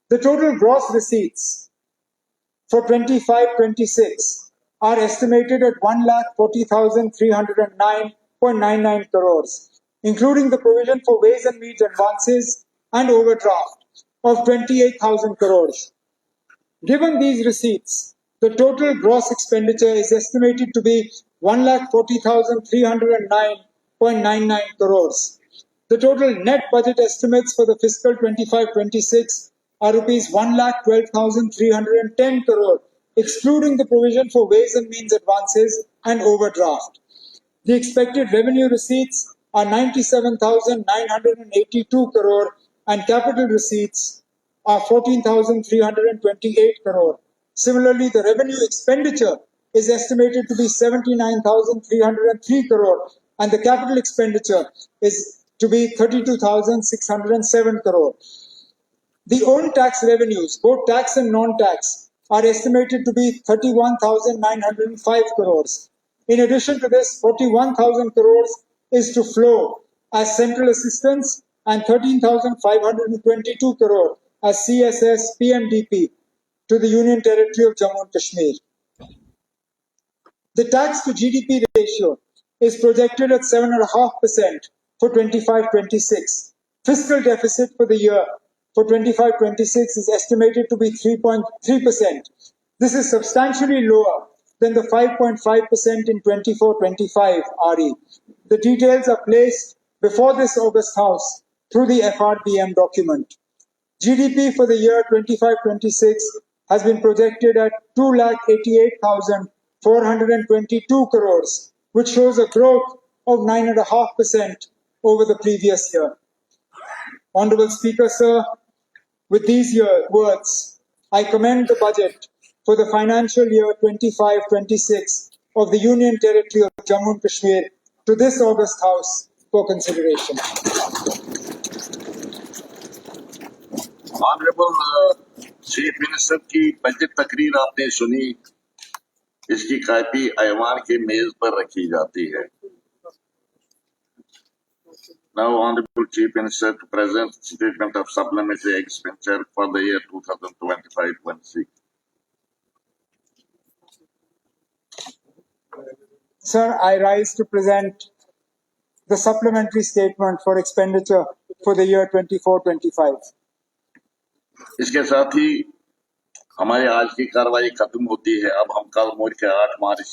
The total gross receipts for 25-26 are estimated at 1,40,309.99 crores, including the provision for ways and means advances and overdraft of 28,000 crores. Given these receipts, the total gross expenditure is estimated to be 1,40,309.99 crores. The total net budget estimates for the fiscal 25-26 are rupees 1,12,310 crore, excluding the provision for ways and means advances and overdraft. The expected revenue receipts are 97,982 crore and capital receipts are 14,328 crore. Similarly, the revenue expenditure is estimated to be 79,303 crore and the capital expenditure is to be 32,607 crore. The own tax revenues, both tax and non-tax, are estimated to be 31,905 crores. In addition to this, 41,000 crores is to flow as central assistance and 13,522 crore as CSS PMDP to the Union Territory of Jammu and Kashmir. The tax to GDP ratio is projected at 7.5% for 25-26. Fiscal deficit for the year for 25-26 is estimated to be 3.3%. This is substantially lower than the 5.5% in 24-25 RE. The details are placed before this August House through the FRBM document. GDP for the year 25-26 has been projected at 2,88,422 crores, which shows a growth of 9.5% over the previous year. Honorable Speaker, sir, with these words, I commend the budget for the financial year 25-26 of the Union Territory of Jammu and Kashmir to this August House for consideration.
Honorable Chief Minister की budget तकरीर आपने सुनी, इसकी copy ऐवान के मेज पर रखी जाती है. Now, Honorable Chief Minister to present statement of supplementary expenditure for the year 2025-26.
Sir, I rise to present the supplementary statement for expenditure for the year 24-25.
इसके साथ ही हमारी आज की कार्रवाई खत्म होती है. अब हम कल मुल्क के 8 मार्च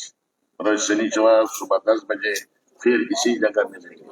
रोज शनिवार सुबह 10 बजे फिर इसी जगह मिलेंगे.